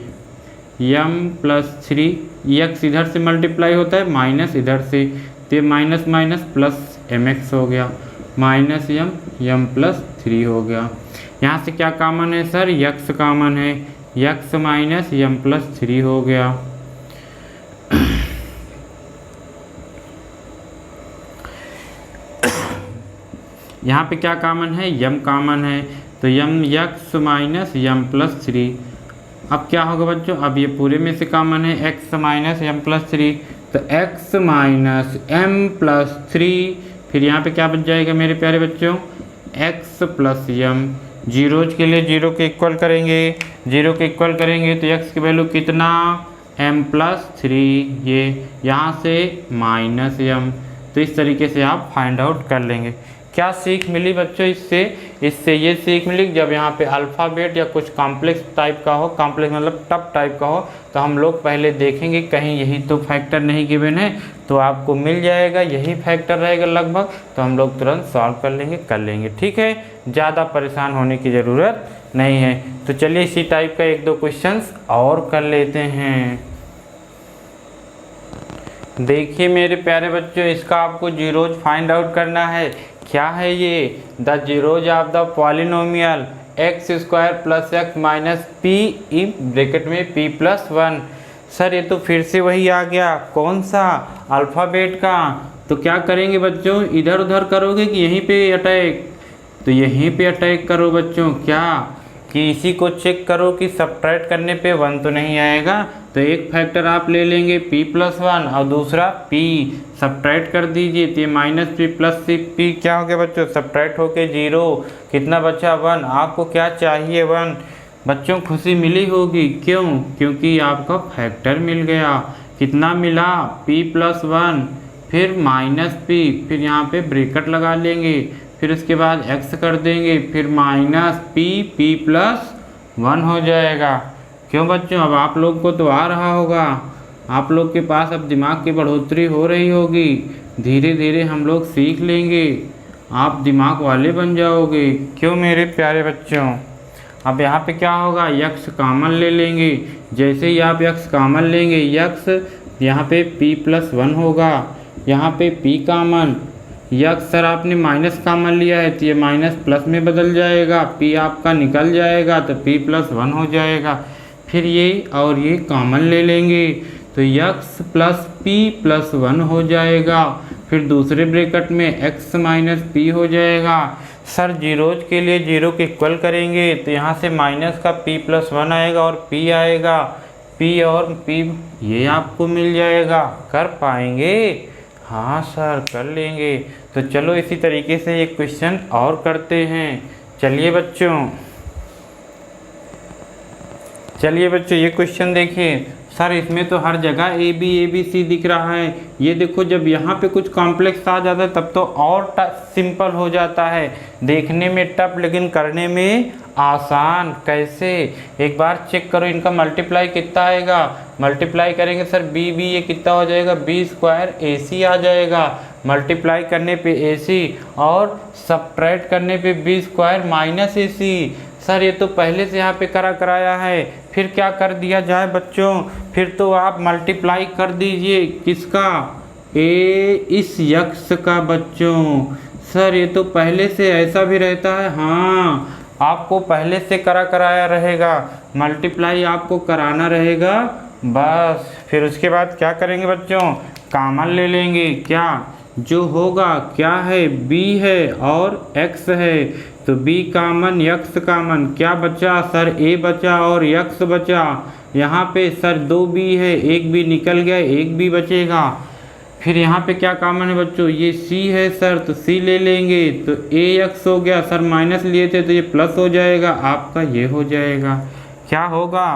m+3, x इधर से मल्टीप्लाई होता है, माइनस इधर से, तो माइनस माइनस प्लस mx हो गया, -m m+3 हो गया। यहाँ से क्या कॉमन है सर, x कॉमन है, x -m+3 हो गया। यहाँ पे क्या कॉमन है, m कॉमन है, तो x -m+3। अब क्या होगा बच्चों, अब ये पूरे में से कॉमन है, x -m+3, तो x -m+3, फिर यहाँ पे क्या बच जाएगा मेरे प्यारे बच्चों, x + m। जीरोज के लिए जीरो के इक्वल करेंगे, जीरो के इक्वल करेंगे तो x की वैल्यू कितना, m+3, ये यहाँ से -m। तो इस तरीके से आप फाइंड आउट कर लेंगे। क्या सीख मिली बच्चों इससे, इससे ये सीख मिली जब यहाँ पे अल्फ़ाबेट या कुछ कॉम्प्लेक्स टाइप का हो, कॉम्प्लेक्स मतलब टफ टाइप का हो, तो हम लोग पहले देखेंगे कहीं यही तो फैक्टर नहीं गिवन है, तो आपको मिल जाएगा यही फैक्टर रहेगा लगभग, तो हम लोग तुरंत सॉल्व कर लेंगे। ठीक है, ज़्यादा परेशान होने की ज़रूरत नहीं है। तो चलिए इसी टाइप का 1-2 क्वेश्चंस और कर लेते हैं। देखिए मेरे प्यारे बच्चों, इसका आपको जीरोज फाइंड आउट करना है। क्या है ये, the zeros of the polynomial x² + x - p in bracket में p+1। सर ये तो फिर से वही आ गया, कौन सा, अल्फ़ाबेट का। तो क्या करेंगे बच्चों, इधर उधर करोगे कि यहीं पे अटैक, तो यहीं पे अटैक करो बच्चों। क्या कि इसी को चेक करो कि सब्ट्रैक्ट करने पे 1 तो नहीं आएगा, तो एक फैक्टर आप ले लेंगे p+1 और दूसरा p, सब्ट्रैक्ट कर दीजिए, तो ये -p + p क्या हो गया बच्चों, सब्ट्रैक्ट होके 0, कितना बचा 1। आपको क्या चाहिए 1। बच्चों खुशी मिली होगी, क्यों, क्योंकि आपका फैक्टर मिल गया। कितना मिला, p+1, फिर -p, फिर यहाँ पे ब्रैकेट लगा लेंगे, फिर उसके बाद x कर देंगे, फिर -p+1 हो जाएगा। क्यों बच्चों, अब आप लोग को तो आ रहा होगा, आप लोग के पास अब दिमाग की बढ़ोतरी हो रही होगी, धीरे धीरे हम लोग सीख लेंगे, आप दिमाग वाले बन जाओगे। क्यों मेरे प्यारे बच्चों। अब यहाँ पे क्या होगा, x कॉमन ले लेंगे, जैसे ही आप x कॉमन लेंगे, x यहाँ पे p+1 होगा, यहाँ पे p कॉमन, x सर आपने माइनस कॉमन लिया है तो ये माइनस प्लस में बदल जाएगा, p आपका निकल जाएगा तो p+1 हो जाएगा। फिर ये और ये कॉमन ले लेंगे तो x + p+1 हो जाएगा, फिर दूसरे ब्रैकेट में x - p हो जाएगा। सर जीरोज के लिए जीरो के इक्वल करेंगे तो यहाँ से माइनस का p+1 आएगा और p आएगा, p और p ये आपको मिल जाएगा। कर पाएंगे, हाँ सर कर लेंगे। तो चलो इसी तरीके से एक क्वेश्चन और करते हैं। चलिए बच्चों ये क्वेश्चन देखिए। सर इसमें तो हर जगह ABC दिख रहा है, ये देखो जब यहाँ पे कुछ कॉम्प्लेक्स आ जाता है तब तो और सिंपल हो जाता है, देखने में टफ लेकिन करने में आसान। कैसे, एक बार चेक करो, इनका मल्टीप्लाई कितना आएगा, मल्टीप्लाई करेंगे सर b ये कितना हो जाएगा, b² AC आ जाएगा, मल्टीप्लाई करने पे AC और सब्ट्रैक्ट करने पे b² - AC। सर ये तो पहले से यहाँ पे कराया है, फिर क्या कर दिया जाए बच्चों, फिर तो आप मल्टीप्लाई कर दीजिए किसका, इस x का बच्चों। सर ये तो पहले से ऐसा भी रहता है, हाँ आपको पहले से कराया रहेगा, मल्टीप्लाई आपको कराना रहेगा बस। फिर उसके बाद क्या करेंगे बच्चों, कॉमन ले लेंगे, क्या जो होगा क्या है b है और x है, तो बी कॉमन, यक्स कॉमन, क्या बचा सर ए बचा और यक्स बचा। यहाँ पे सर 2 बी है, एक बी निकल गया, एक बी बचेगा। फिर यहाँ पे क्या कॉमन है बच्चों, ये सी है सर, तो सी ले लेंगे, तो ए एक्स हो गया सर, माइनस लिए थे तो ये प्लस हो जाएगा, आपका ये हो जाएगा, क्या होगा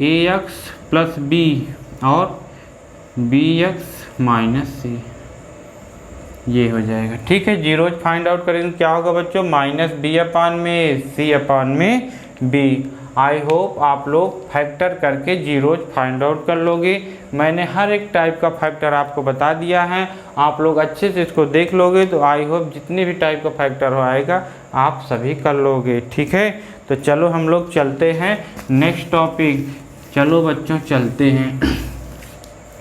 ए एक्स प्लस बी और बी एक्स माइनस सी, ये हो जाएगा। ठीक है, जीरोज फाइंड आउट करेंगे, क्या होगा बच्चों, माइनस बी अपान में सी अपान में बी। आई होप आप लोग फैक्टर करके जीरोज फाइंड आउट कर लोगे। मैंने हर एक टाइप का फैक्टर आपको बता दिया है, आप लोग अच्छे से इसको देख लोगे तो आई होप जितने भी टाइप का फैक्टर हो आएगा आप सभी कर लोगे। ठीक है, तो चलो हम लोग चलते हैं नेक्स्ट टॉपिक। चलो बच्चों चलते हैं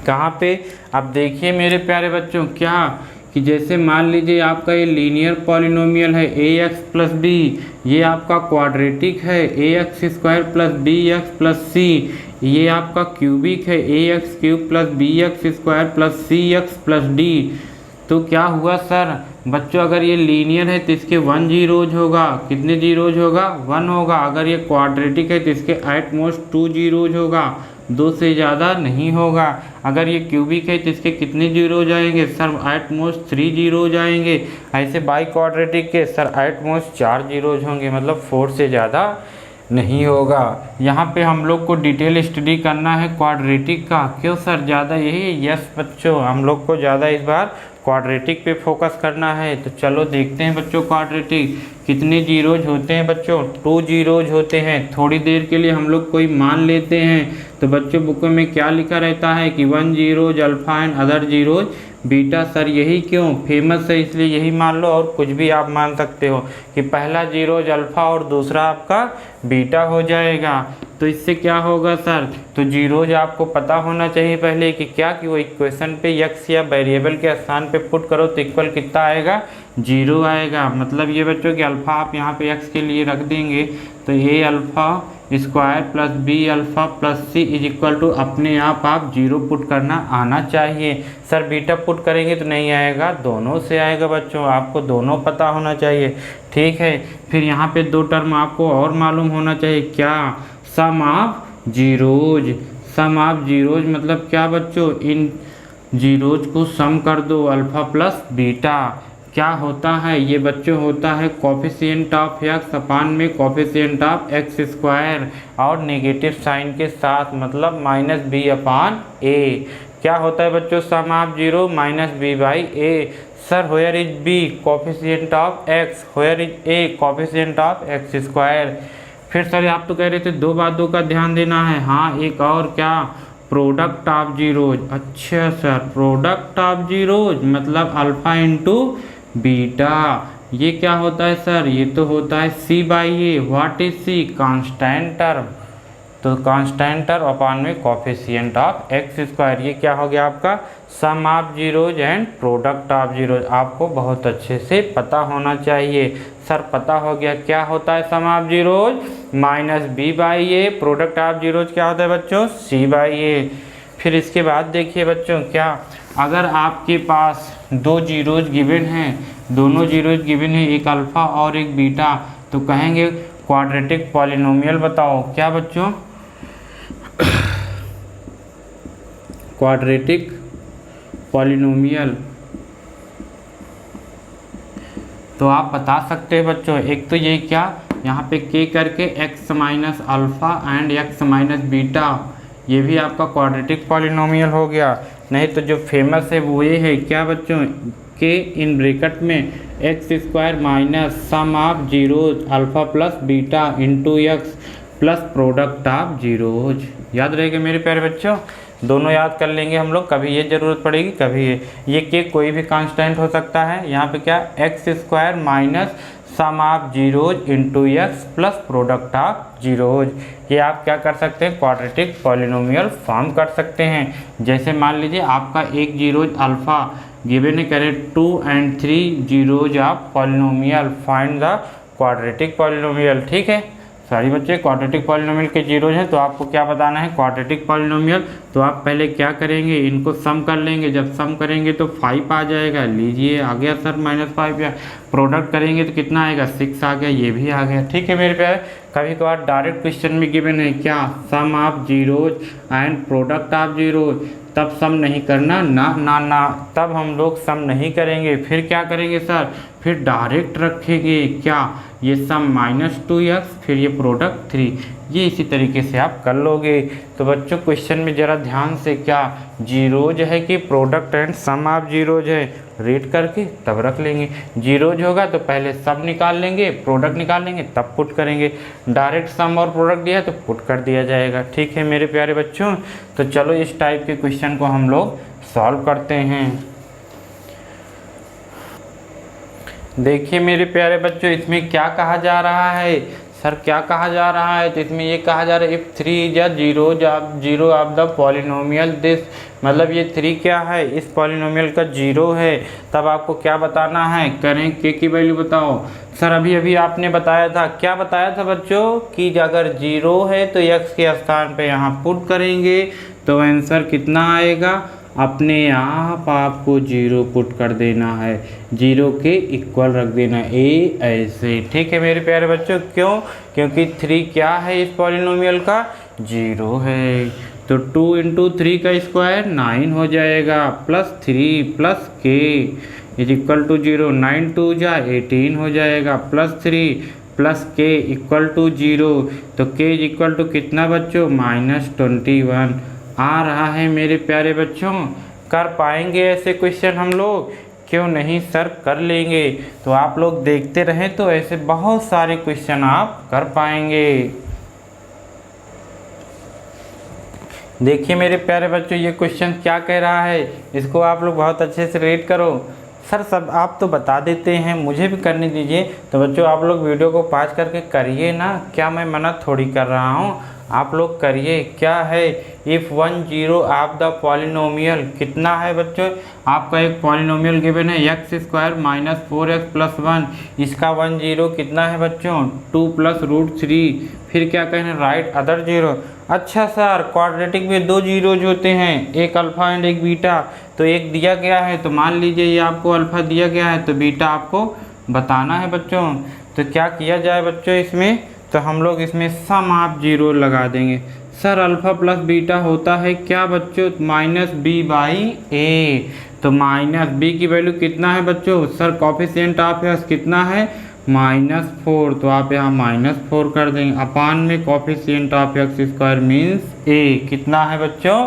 कहाँ पे, अब देखिए मेरे प्यारे बच्चों, क्या कि जैसे मान लीजिए आपका ये लीनियर पॉलिनोमियल है ए एक्स प्लस बी, ये आपका क्वाड्रेटिक है a x square plus b x plus c, ये आपका क्यूबिक है a x cube plus b x square plus c x plus d. तो क्या हुआ सर बच्चों, अगर ये लीनियर है तो इसके 1 जीरोज होगा, कितने जीरोज होगा 1 होगा। अगर ये क्वाड्रेटिक है तो इसके एट मोस्ट 2 जीरोज होगा, 2 से ज़्यादा नहीं होगा। अगर ये क्यूबिक है तो इसके कितने जीरो हो जाएंगे सर, एट मोस्ट 3 जीरो हो जाएंगे। ऐसे बाई क्वाड्रेटिक के सर एट मोस्ट 4 जीरोज होंगे, मतलब 4 से ज़्यादा नहीं होगा। यहाँ पे हम लोग को डिटेल स्टडी करना है क्वाड्रेटिक का, क्यों सर ज़्यादा यही, यस बच्चों हम लोग को ज़्यादा इस बार क्वाड्रेटिक पे फोकस करना है। तो चलो देखते हैं बच्चों क्वाड्रेटिक कितने जीरोज होते हैं बच्चों, 2 जीरोज होते हैं। थोड़ी देर के लिए हम लोग कोई मान लेते हैं, तो बच्चों बुक में क्या लिखा रहता है कि 1 zeros alpha and other zeros beta. Sir यही क्यों फेमस है, इसलिए यही मान लो, और कुछ भी आप मान सकते हो कि पहला जीरोज अल्फा और दूसरा आपका बीटा हो जाएगा। तो इससे क्या होगा सर, तो जीरोज आपको पता होना चाहिए पहले कि क्या, कि वो इक्वेशन पे यक्स या वेरिएबल के स्थान पे पुट करो तो इक्वल कितना आएगा, 0 आएगा। मतलब ये बच्चों कि अल्फ़ा आप यहाँ पे एक्स के लिए रख देंगे, तो a alpha square plus b alpha plus c is equal to अपने आप 0 पुट करना आना चाहिए। सर बीटा पुट करेंगे तो नहीं आएगा, दोनों से आएगा बच्चों, आपको दोनों पता होना चाहिए। ठीक है, फिर यहाँ पे 2 टर्म आपको और मालूम होना चाहिए, क्या, sum of zeros. Sum of zeros मतलब क्या बच्चों, इन जीरोज को सम कर दो, अल्फ़ा प्लस बीटा क्या होता है, ये बच्चों होता है कोफिशिएंट ऑफ एक्स अपान में कोफिशिएंट ऑफ एक्स स्क्वायर और नेगेटिव साइन के साथ, मतलब माइनस बी अपान ए। क्या होता है बच्चों, sum of zero minus b by a. Sir where is b coefficient of x, where is a coefficient of x square. फिर सर आप तो कह रहे थे 2 बातों का ध्यान देना है, हाँ एक और क्या, प्रोडक्ट ऑफ जीरोज। अच्छा सर प्रोडक्ट ऑफ जीरोज मतलब अल्फा इंटू बीटा, ये क्या होता है सर, ये तो होता है c by a. What is c, constant term, तो कांस्टेंट टर्म अपान में कोफिशिएंट ऑफ एक्स स्क्वायर। ये क्या हो गया आपका sum of zeros and product of zeros, आपको बहुत अच्छे से पता होना चाहिए। सर पता हो गया क्या होता है sum of zeros, minus b by a, product of zeros क्या होता है बच्चों, सी बाई ए। फिर इसके बाद देखिए बच्चों, क्या अगर आपके पास 2 जीरोज गिवन हैं, दोनों जीरोज गिवन है, एक अल्फ़ा और एक बीटा, तो कहेंगे क्वाड्रेटिक पॉलिनोमियल बताओ। क्या बच्चों, क्वाड्रेटिक पॉलिनोमियल, तो आप बता सकते हैं बच्चों, एक तो ये क्या, यहाँ पे k करके x minus alpha and x minus beta, ये भी आपका क्वाड्रेटिक पॉलिनोमियल हो गया। नहीं तो जो फेमस है वो ये है, क्या बच्चों, k इन ब्रैकेट में x square minus sum of zeros alpha plus beta into x plus product of zeros. याद रहेगा मेरे प्यारे बच्चों, दोनों याद कर लेंगे हम लोग, कभी ये ज़रूरत पड़ेगी कभी ये k कोई भी कांस्टेंट हो सकता है। यहाँ पे क्या, x square minus sum of zeros into x plus product of zeros, ये आप क्या कर सकते हैं, क्वाड्रेटिक पॉलिनोमियल फॉर्म कर सकते हैं। जैसे मान लीजिए आपका एक जीरोज अल्फ़ा गिवन है, करें 2 and 3 zeros of polynomial, find the quadratic polynomial. ठीक है, सॉरी बच्चे क्वाड्रेटिक पॉलिनोमियल के जीरोज हैं, तो आपको क्या बताना है क्वाड्रेटिक पॉलिनोमियल। तो आप पहले क्या करेंगे, इनको सम कर लेंगे, जब सम करेंगे तो 5 आ जाएगा, लीजिए आ गया सर -5 या प्रोडक्ट करेंगे तो कितना आएगा 6 आ गया, ये भी आ गया। ठीक है मेरे प्यारे, कभी कभार डायरेक्ट क्वेश्चन में गिवन है क्या sum of zeros and product of zeros, तब सम नहीं करना ना ना ना, तब हम लोग सम नहीं करेंगे। फिर क्या करेंगे सर, फिर डायरेक्ट रखेंगे क्या, ये सम -2x फिर ये प्रोडक्ट 3, ये इसी तरीके से आप कर लोगे। तो बच्चों क्वेश्चन में ज़रा ध्यान से क्या जीरोज है कि product and sum of zeros है, रेट करके तब रख लेंगे। जीरोज होगा तो पहले सब निकाल लेंगे, प्रोडक्ट निकाल लेंगे, तब पुट करेंगे। डायरेक्ट सम और प्रोडक्ट दिया है तो पुट कर दिया जाएगा। ठीक है मेरे प्यारे बच्चों, तो चलो इस टाइप के क्वेश्चन को हम लोग सॉल्व करते हैं। देखिए मेरे प्यारे बच्चों, इसमें क्या कहा जा रहा है सर, क्या कहा जा रहा है, तो इसमें ये कहा जा रहा है if 3 is zero of the polynomial this, मतलब ये 3 क्या है, इस पॉलिनोमियल का जीरो है। तब आपको क्या बताना है, करें के की वैल्यू बताओ। सर अभी आपने बताया था, क्या बताया था बच्चों कि अगर जीरो है तो x के स्थान पे यहाँ पुट करेंगे तो आंसर कितना आएगा, अपने आप आपको जीरो पुट कर देना है, जीरो के इक्वल रख देना ए ऐसे। ठीक है मेरे प्यारे बच्चों, क्यों, क्योंकि 3 क्या है इस पॉलिनोमियल का, जीरो है। तो 2 × 3 का स्क्वायर 9 हो जाएगा, +3 + k इज इक्वल टू 0, 9 2 जा 18 हो जाएगा, +3 + k इक्वल टू 0, तो k इज इक्वल टू कितना बच्चों, -21 आ रहा है मेरे प्यारे बच्चों। कर पाएंगे ऐसे क्वेश्चन हम लोग, क्यों नहीं सर, कर लेंगे। तो आप लोग देखते रहें तो ऐसे बहुत सारे क्वेश्चन आप कर पाएंगे। देखिए मेरे प्यारे बच्चों, ये क्वेश्चन क्या कह रहा है, इसको आप लोग बहुत अच्छे से रीड करो। सर सब आप तो बता देते हैं, मुझे भी करने दीजिए। तो बच्चों आप लोग वीडियो को पॉज करके करिए ना, क्या मैं मना थोड़ी कर रहा हूँ, आप लोग करिए। क्या है, इफ़ 1 0 ऑफ द पॉलिनोमियल, कितना है बच्चों, आपका एक पॉलिनोमियल गिवन है x² - 4x + 1, इसका 1 0 कितना है बच्चों, 2 + √3, फिर क्या कहना है, राइट अदर जीरो। अच्छा सर क्वाड्रेटिक में 2 जीरोज होते हैं, एक अल्फ़ा एंड एक बीटा, तो एक दिया गया है तो मान लीजिए ये आपको अल्फ़ा दिया गया है तो बीटा आपको बताना है बच्चों। तो क्या किया जाए बच्चों इसमें, तो हम लोग इसमें सम ऑफ जीरो लगा देंगे। सर अल्फ़ा + बीटा होता है क्या बच्चों, -b/a, तो -b की वैल्यू कितना है बच्चों, सर कोफिशिएंट ऑफ x कितना है, -4, तो आप यहाँ -4 कर देंगे, अपान में coefficient of x² means a कितना है बच्चों,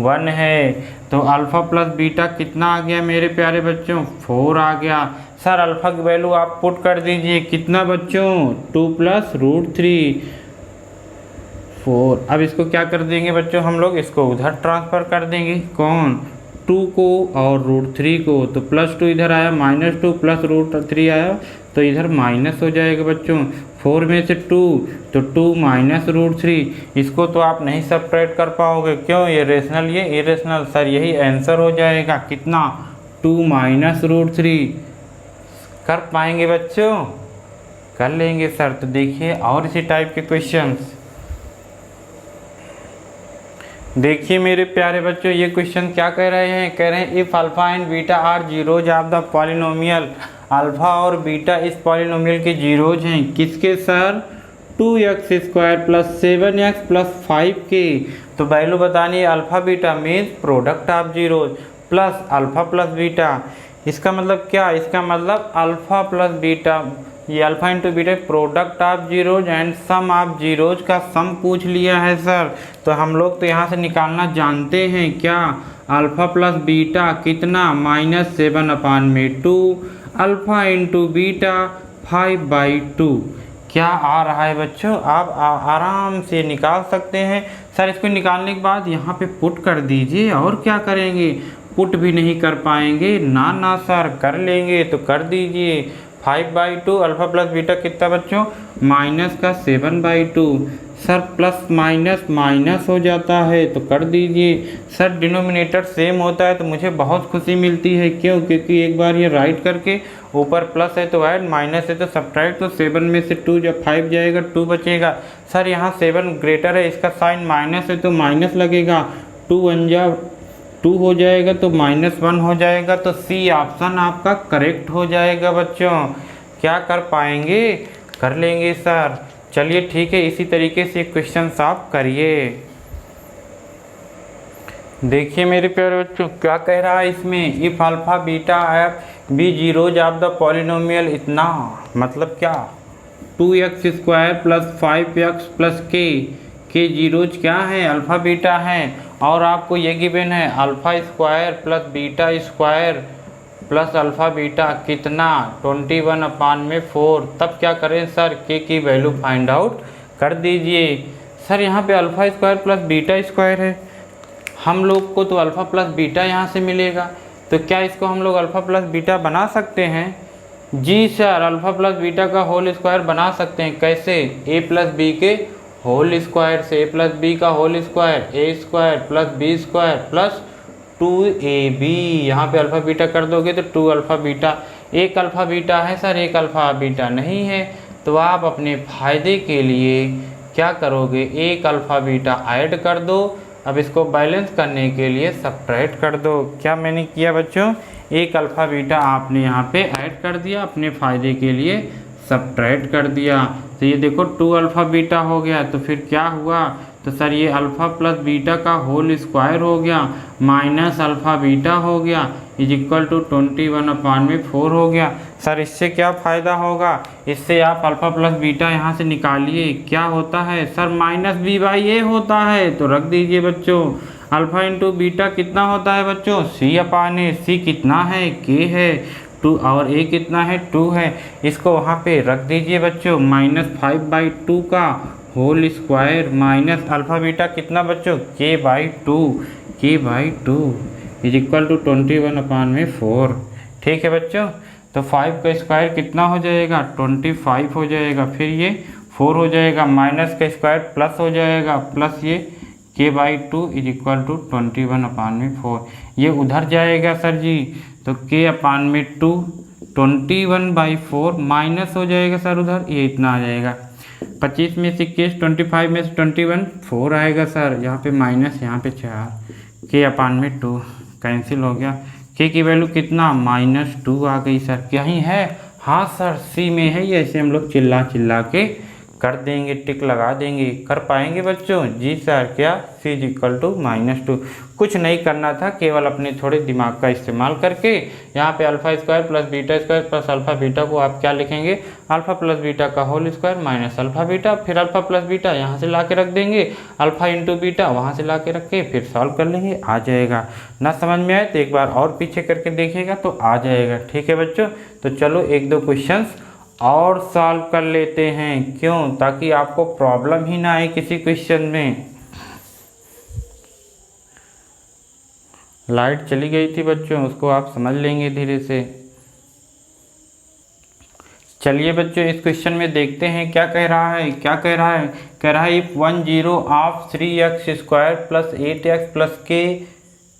1 है। तो अल्फ़ा + बीटा कितना आ गया मेरे प्यारे बच्चों, 4 आ गया। सर अल्फ़ा की वैल्यू आप पुट कर दीजिए, कितना बच्चों, 2 + √3, 4। अब इसको क्या कर देंगे बच्चों, हम लोग इसको उधर ट्रांसफ़र कर देंगे, कौन, 2 को और √3 को, तो +2 इधर आया, -2 + √3 आया, तो इधर माइनस हो जाएगा बच्चों, 4 में से 2 तो 2 - √3, इसको तो आप नहीं सब्ट्रैक्ट कर पाओगे, क्यों, ये रेशनल ये इरेशनल, सर यही आंसर हो जाएगा, कितना, 2 - √3। कर पाएंगे बच्चों, कर लेंगे सर। तो देखिए और इसी टाइप के क्वेश्चंस देखिए मेरे प्यारे बच्चों, ये क्वेश्चन क्या कह रहे हैं, कह रहे हैं if alpha and beta are zeros of the polynomial, alpha और बीटा इस पॉलिनोमियल के जीरोज हैं, किसके सर, 2x² + 7x + 5k। तो वैल्यू बतानी है alpha beta means product of zeros plus alpha + beta, इसका मतलब क्या, इसका मतलब अल्फ़ा + बीटा, ये alpha × beta product of zeros and sum of zeros का सम पूछ लिया है सर। तो हम लोग तो यहाँ से निकालना जानते हैं, क्या, अल्फ़ा + बीटा कितना, -7/2, अल्फ़ा × बीटा 5/2। क्या आ रहा है बच्चों, आप आराम से निकाल सकते हैं। सर इसको निकालने के बाद यहाँ पे पुट कर दीजिए, और क्या करेंगे, पुट भी नहीं कर पाएंगे, ना ना सर कर लेंगे, तो कर दीजिए। 5/2 अल्फ़ा + बीटा कितना बच्चों, -7/2, सर प्लस माइनस माइनस हो जाता है तो कर दीजिए। सर डिनोमिनेटर सेम होता है तो मुझे बहुत खुशी मिलती है, क्यों? क्योंकि एक बार ये राइट करके ऊपर प्लस है तो ऐड, माइनस है तो सब्ट्रैक्ट, तो 7 में से 2 जब 5 जाएगा 2 बचेगा। सर यहाँ 7 ग्रेटर है, इसका साइन माइनस है तो माइनस लगेगा, 2 1 जा 2 हो जाएगा तो -1 हो जाएगा, तो सी ऑप्शन आपका करेक्ट हो जाएगा बच्चों। क्या कर पाएंगे? कर लेंगे सर। चलिए ठीक है, इसी तरीके से क्वेश्चन आप करिए। देखिए मेरे प्यारे बच्चों क्या कह रहा है इसमें, if alpha beta f be zeros of the polynomial इतना, मतलब क्या, 2x square plus 5x plus के जीरोज क्या है? अल्फ़ा बीटा है। और आपको ये गिवन है alpha square plus beta square plus alpha beta कितना, 21/4। तब क्या करें सर, के की वैल्यू फाइंड आउट कर दीजिए। सर यहाँ पे alpha square plus beta square है, हम लोग को तो अल्फ़ा प्लस बीटा यहाँ से मिलेगा, तो क्या इसको हम लोग अल्फ़ा प्लस बीटा बना सकते हैं? जी सर, अल्फ़ा प्लस बीटा का होल स्क्वायर बना सकते हैं। कैसे? ए प्लस बी के होल स्क्वायर से, ए प्लस बी का whole square, a square plus b square plus 2ab। यहाँ पे अल्फ़ा बीटा कर दोगे तो 2 अल्फ़ा बीटा, एक अल्फ़ा बीटा है सर, एक अल्फ़ा बीटा नहीं है, तो आप अपने फ़ायदे के लिए क्या करोगे, एक अल्फ़ा बीटा ऐड कर दो। अब इसको बैलेंस करने के लिए सब्ट्रैक्ट कर दो। क्या मैंने किया बच्चों, एक अल्फ़ा बीटा आपने यहाँ पे ऐड कर दिया, अपने फ़ायदे के लिए सब्ट्रैक्ट कर दिया। तो ये देखो 2 अल्फ़ा बीटा हो गया, तो फिर क्या हुआ, तो सर ये अल्फ़ा प्लस बीटा का होल स्क्वायर हो गया माइनस अल्फ़ा बीटा हो गया इज इक्वल टू 21/4 हो गया। सर इससे क्या फ़ायदा होगा, इससे आप अल्फ़ा प्लस बीटा यहाँ से निकालिए, क्या होता है सर, -b/a होता है, तो रख दीजिए बच्चों। अल्फ़ा इंटू बीटा कितना होता है बच्चों, c/a। c कितना है, k है, 2 और a कितना है, 2 है। इसको वहाँ पे रख दीजिए बच्चों, -5/2 का whole square minus alpha beta कितना बच्चों, k/2 इज इक्वल टू 21/4। ठीक है बच्चों, तो 5 का स्क्वायर कितना हो जाएगा, 25 हो जाएगा, फिर ये 4 हो जाएगा, माइनस का स्क्वायर प्लस हो जाएगा, प्लस ये k/2 इज इक्वल टू 21/4। ये उधर जाएगा सर जी, तो k/2 21/4 माइनस हो जाएगा सर उधर, ये इतना आ जाएगा। 25 में से केस 25 में से 21 4 आएगा सर, यहाँ पे माइनस, यहाँ पे 4, k/2 कैंसिल हो गया। k की वैल्यू कितना, -2 आ गई सर। कहीं है, हाँ सर सी में है, ये ऐसे हम लोग चिल्ला चिल्ला के कर देंगे, टिक लगा देंगे। कर पाएंगे बच्चों? जी सर। क्या, c इज इक्वल टू -2। कुछ नहीं करना था, केवल अपने थोड़े दिमाग का इस्तेमाल करके यहाँ पे alpha square plus beta square plus alpha beta को आप क्या लिखेंगे, अल्फ़ा प्लस बीटा का whole square minus alpha beta, फिर अल्फ़ा प्लस बीटा यहाँ से ला के रख देंगे, अल्फ़ा इंटू बीटा वहाँ से ला के रख के फिर सॉल्व कर लेंगे, आ जाएगा। ना समझ में आए तो एक बार और पीछे करके देखिएगा तो आ जाएगा। ठीक है बच्चों, तो चलो 1-2 क्वेश्चंस और सॉल्व कर लेते हैं, क्यों, ताकि आपको प्रॉब्लम ही ना आए किसी क्वेश्चन में। लाइट चली गई थी बच्चों, उसको आप समझ लेंगे धीरे से। चलिए बच्चों इस क्वेश्चन में देखते हैं क्या कह रहा है। क्या कह रहा है, कह रहा है if 10 of 3x square plus 8x plus k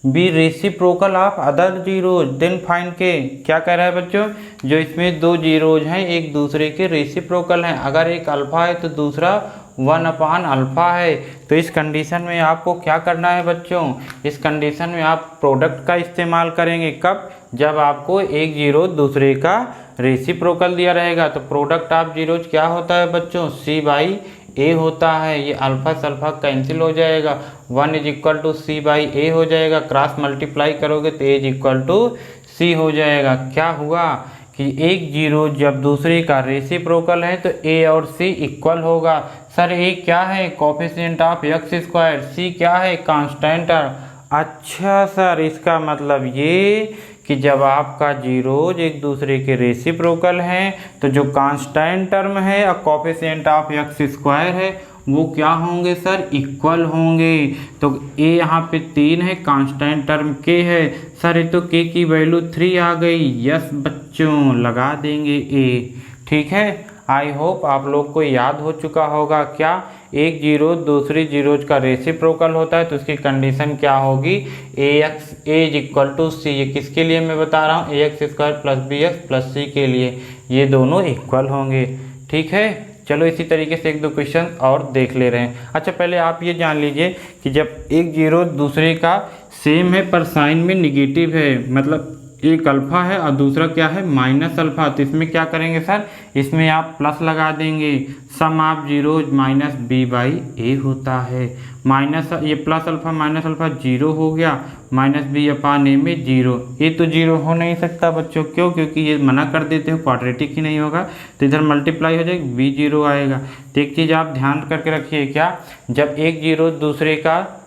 be reciprocal of other zeros then find k. क्या कह रहा है बच्चों, जो इसमें 2 जीरोज हैं एक दूसरे के रेसिप्रोकल हैं, अगर एक अल्फ़ा है तो दूसरा 1/अल्फ़ा है, तो इस कंडीशन में आपको क्या करना है बच्चों, इस कंडीशन में आप प्रोडक्ट का इस्तेमाल करेंगे। कब, जब आपको एक जीरो दूसरे का रेसिप्रोकल दिया रहेगा। तो प्रोडक्ट ऑफ जीरोज क्या होता है बच्चों, c/a होता है। ये अल्फ़ा सल्फ़ा कैंसिल हो जाएगा, 1 इज इक्वल टू c/a हो जाएगा, क्रॉस मल्टीप्लाई करोगे तो a is equal to c हो जाएगा। क्या हुआ कि एक जीरो जब दूसरे का रेसिप्रोकल है तो a और c इक्वल होगा। सर a क्या है, coefficient of x square, c क्या है, कांस्टेंट। अच्छा सर, इसका मतलब ये कि जब आपका जीरोज एक दूसरे के रेसिप्रोकल हैं तो जो कांस्टेंट टर्म है और कोफिशिएंट ऑफ x स्क्वायर है वो क्या होंगे सर, इक्वल होंगे। तो a यहाँ पे 3 है, कांस्टेंट टर्म k है सर, ये तो k की वैल्यू 3 आ गई। यस बच्चों, लगा देंगे a। ठीक है, आई होप आप लोग को याद हो चुका होगा। क्या, एक जीरो दूसरी जीरोज का रेसिप्रोकल होता है तो उसकी कंडीशन क्या होगी, ax is equal to c. ये किसके लिए मैं बता रहा हूँ, ax square plus bx plus c के लिए, ये दोनों इक्वल होंगे। ठीक है, चलो इसी तरीके से एक दो क्वेश्चन और देख ले रहे हैं। अच्छा पहले आप ये जान लीजिए कि जब एक जीरो दूसरे का सेम है पर साइन में निगेटिव है, मतलब एक अल्फ़ा है और दूसरा क्या है माइनस अल्फ़ा, तो इसमें क्या करेंगे सर, इसमें आप प्लस लगा देंगे, sum of zero minus b by a होता है। माइनस ये plus alpha minus alpha zero हो गया, माइनस बी अपान ए में जीरो, ये तो जीरो हो नहीं सकता बच्चों, क्यों, क्योंकि ये मना कर देते हो क्वाड्रेटिक ही नहीं होगा, तो इधर मल्टीप्लाई हो जाएगा बी जीरो आएगा। तो एक चीज़ आप ध्यान करके रखिए, क्या, जब एक जीरो दूसरे का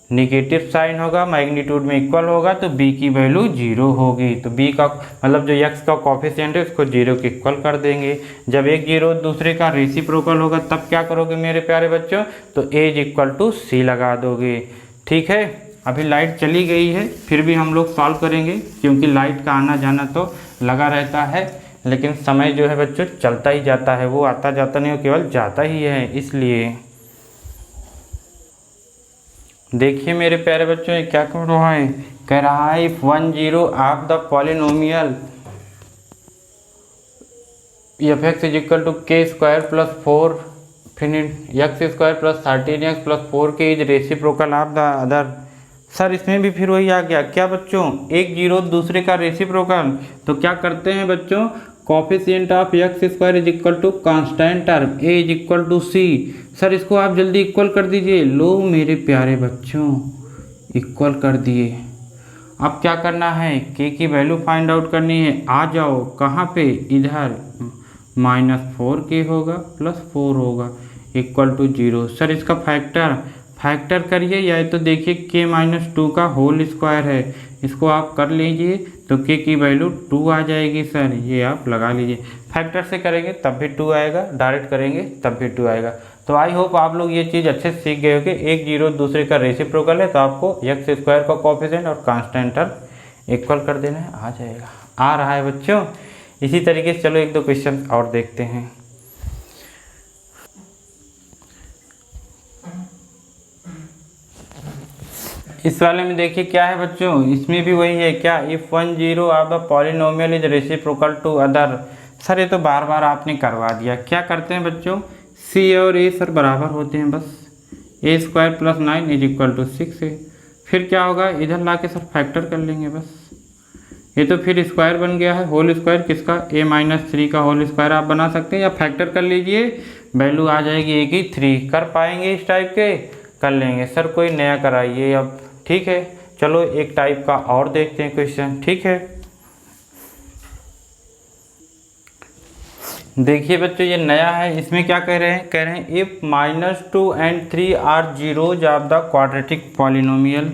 निगेटिव साइन होगा मैग्नीट्यूड में इक्वल होगा तो b की वैल्यू जीरो होगी, तो b का मतलब जो x का कॉफिशिएंट है उसको जीरो के इक्वल कर देंगे। जब एक जीरो दूसरे का रेसिप्रोकल होगा तब क्या करोगे मेरे प्यारे बच्चों, तो a इज इक्वल टू सी लगा दोगे। ठीक है, अभी लाइट चली गई है फिर भी हम लोग सॉल्व करेंगे क्योंकि लाइट का आना जाना तो लगा रहता है, लेकिन समय जो है बच्चों चलता ही जाता है, वो आता जाता नहीं, वो केवल जाता ही है। इसलिए देखिए मेरे प्यारे बच्चों ये क्या कर रहा है, कह रहा है if 1 0 of the polynomial f x is equal to k square plus 4 फिर x square plus 13x plus 4 k is reciprocal of the other. Sir इसमें भी फिर वही आ गया क्या बच्चों, एक जीरो दूसरे का रेसिप्रोकल, तो क्या करते हैं बच्चों, coefficient of x square is equal to constant term a is equal to c. Sir इसको आप जल्दी इक्वल कर दीजिए, लो मेरे प्यारे बच्चों इक्वल कर दिए। अब क्या करना है, के की वैल्यू फाइंड आउट करनी है, आ जाओ कहाँ पे, इधर -4 के होगा प्लस 4 होगा इक्वल टू 0। सर इसका फैक्टर करिए, या तो देखिए के -2 का होल स्क्वायर है, इसको आप कर लीजिए तो के की वैल्यू 2 आ जाएगी। सर ये आप लगा लीजिए, फैक्टर से करेंगे तब भी 2 आएगा, डायरेक्ट करेंगे तब भी 2 आएगा। तो आई होप आप लोग ये चीज़ अच्छे से सीख गए हो कि एक जीरो दूसरे का रेसिप्रोकल है तो आपको एक्स स्क्वायर का कोएफिशिएंट और कांस्टेंट टर्म इक्वल कर देना है, आ जाएगा। आ रहा है बच्चों, इसी तरीके से चलो एक दो क्वेश्चन और देखते हैं। इस वाले में देखिए क्या है बच्चों, इसमें भी वही है क्या, if 1 0 of the polynomial is reciprocal to other. Sir ये तो बार बार आपने करवा दिया, क्या करते हैं बच्चों, सी और ए सर बराबर होते हैं, बस a square plus 9 is equal to 6 है। फिर क्या होगा, इधर ला के सर फैक्टर कर लेंगे बस, ये तो फिर स्क्वायर बन गया है, होल स्क्वायर किसका, a-3 का होल स्क्वायर आप बना सकते हैं, या फैक्टर कर लीजिए, वैल्यू आ जाएगी a की 3। कर पाएंगे इस टाइप के, कर लेंगे। सर कोई नया कराइए अब, ठीक है। चलो एक टाइप का और देखते हैं क्वेश्चन, ठीक है। देखिए बच्चों ये नया है, इसमें क्या कह रहे हैं, if -2 and 3 are zeros of the quadratic polynomial,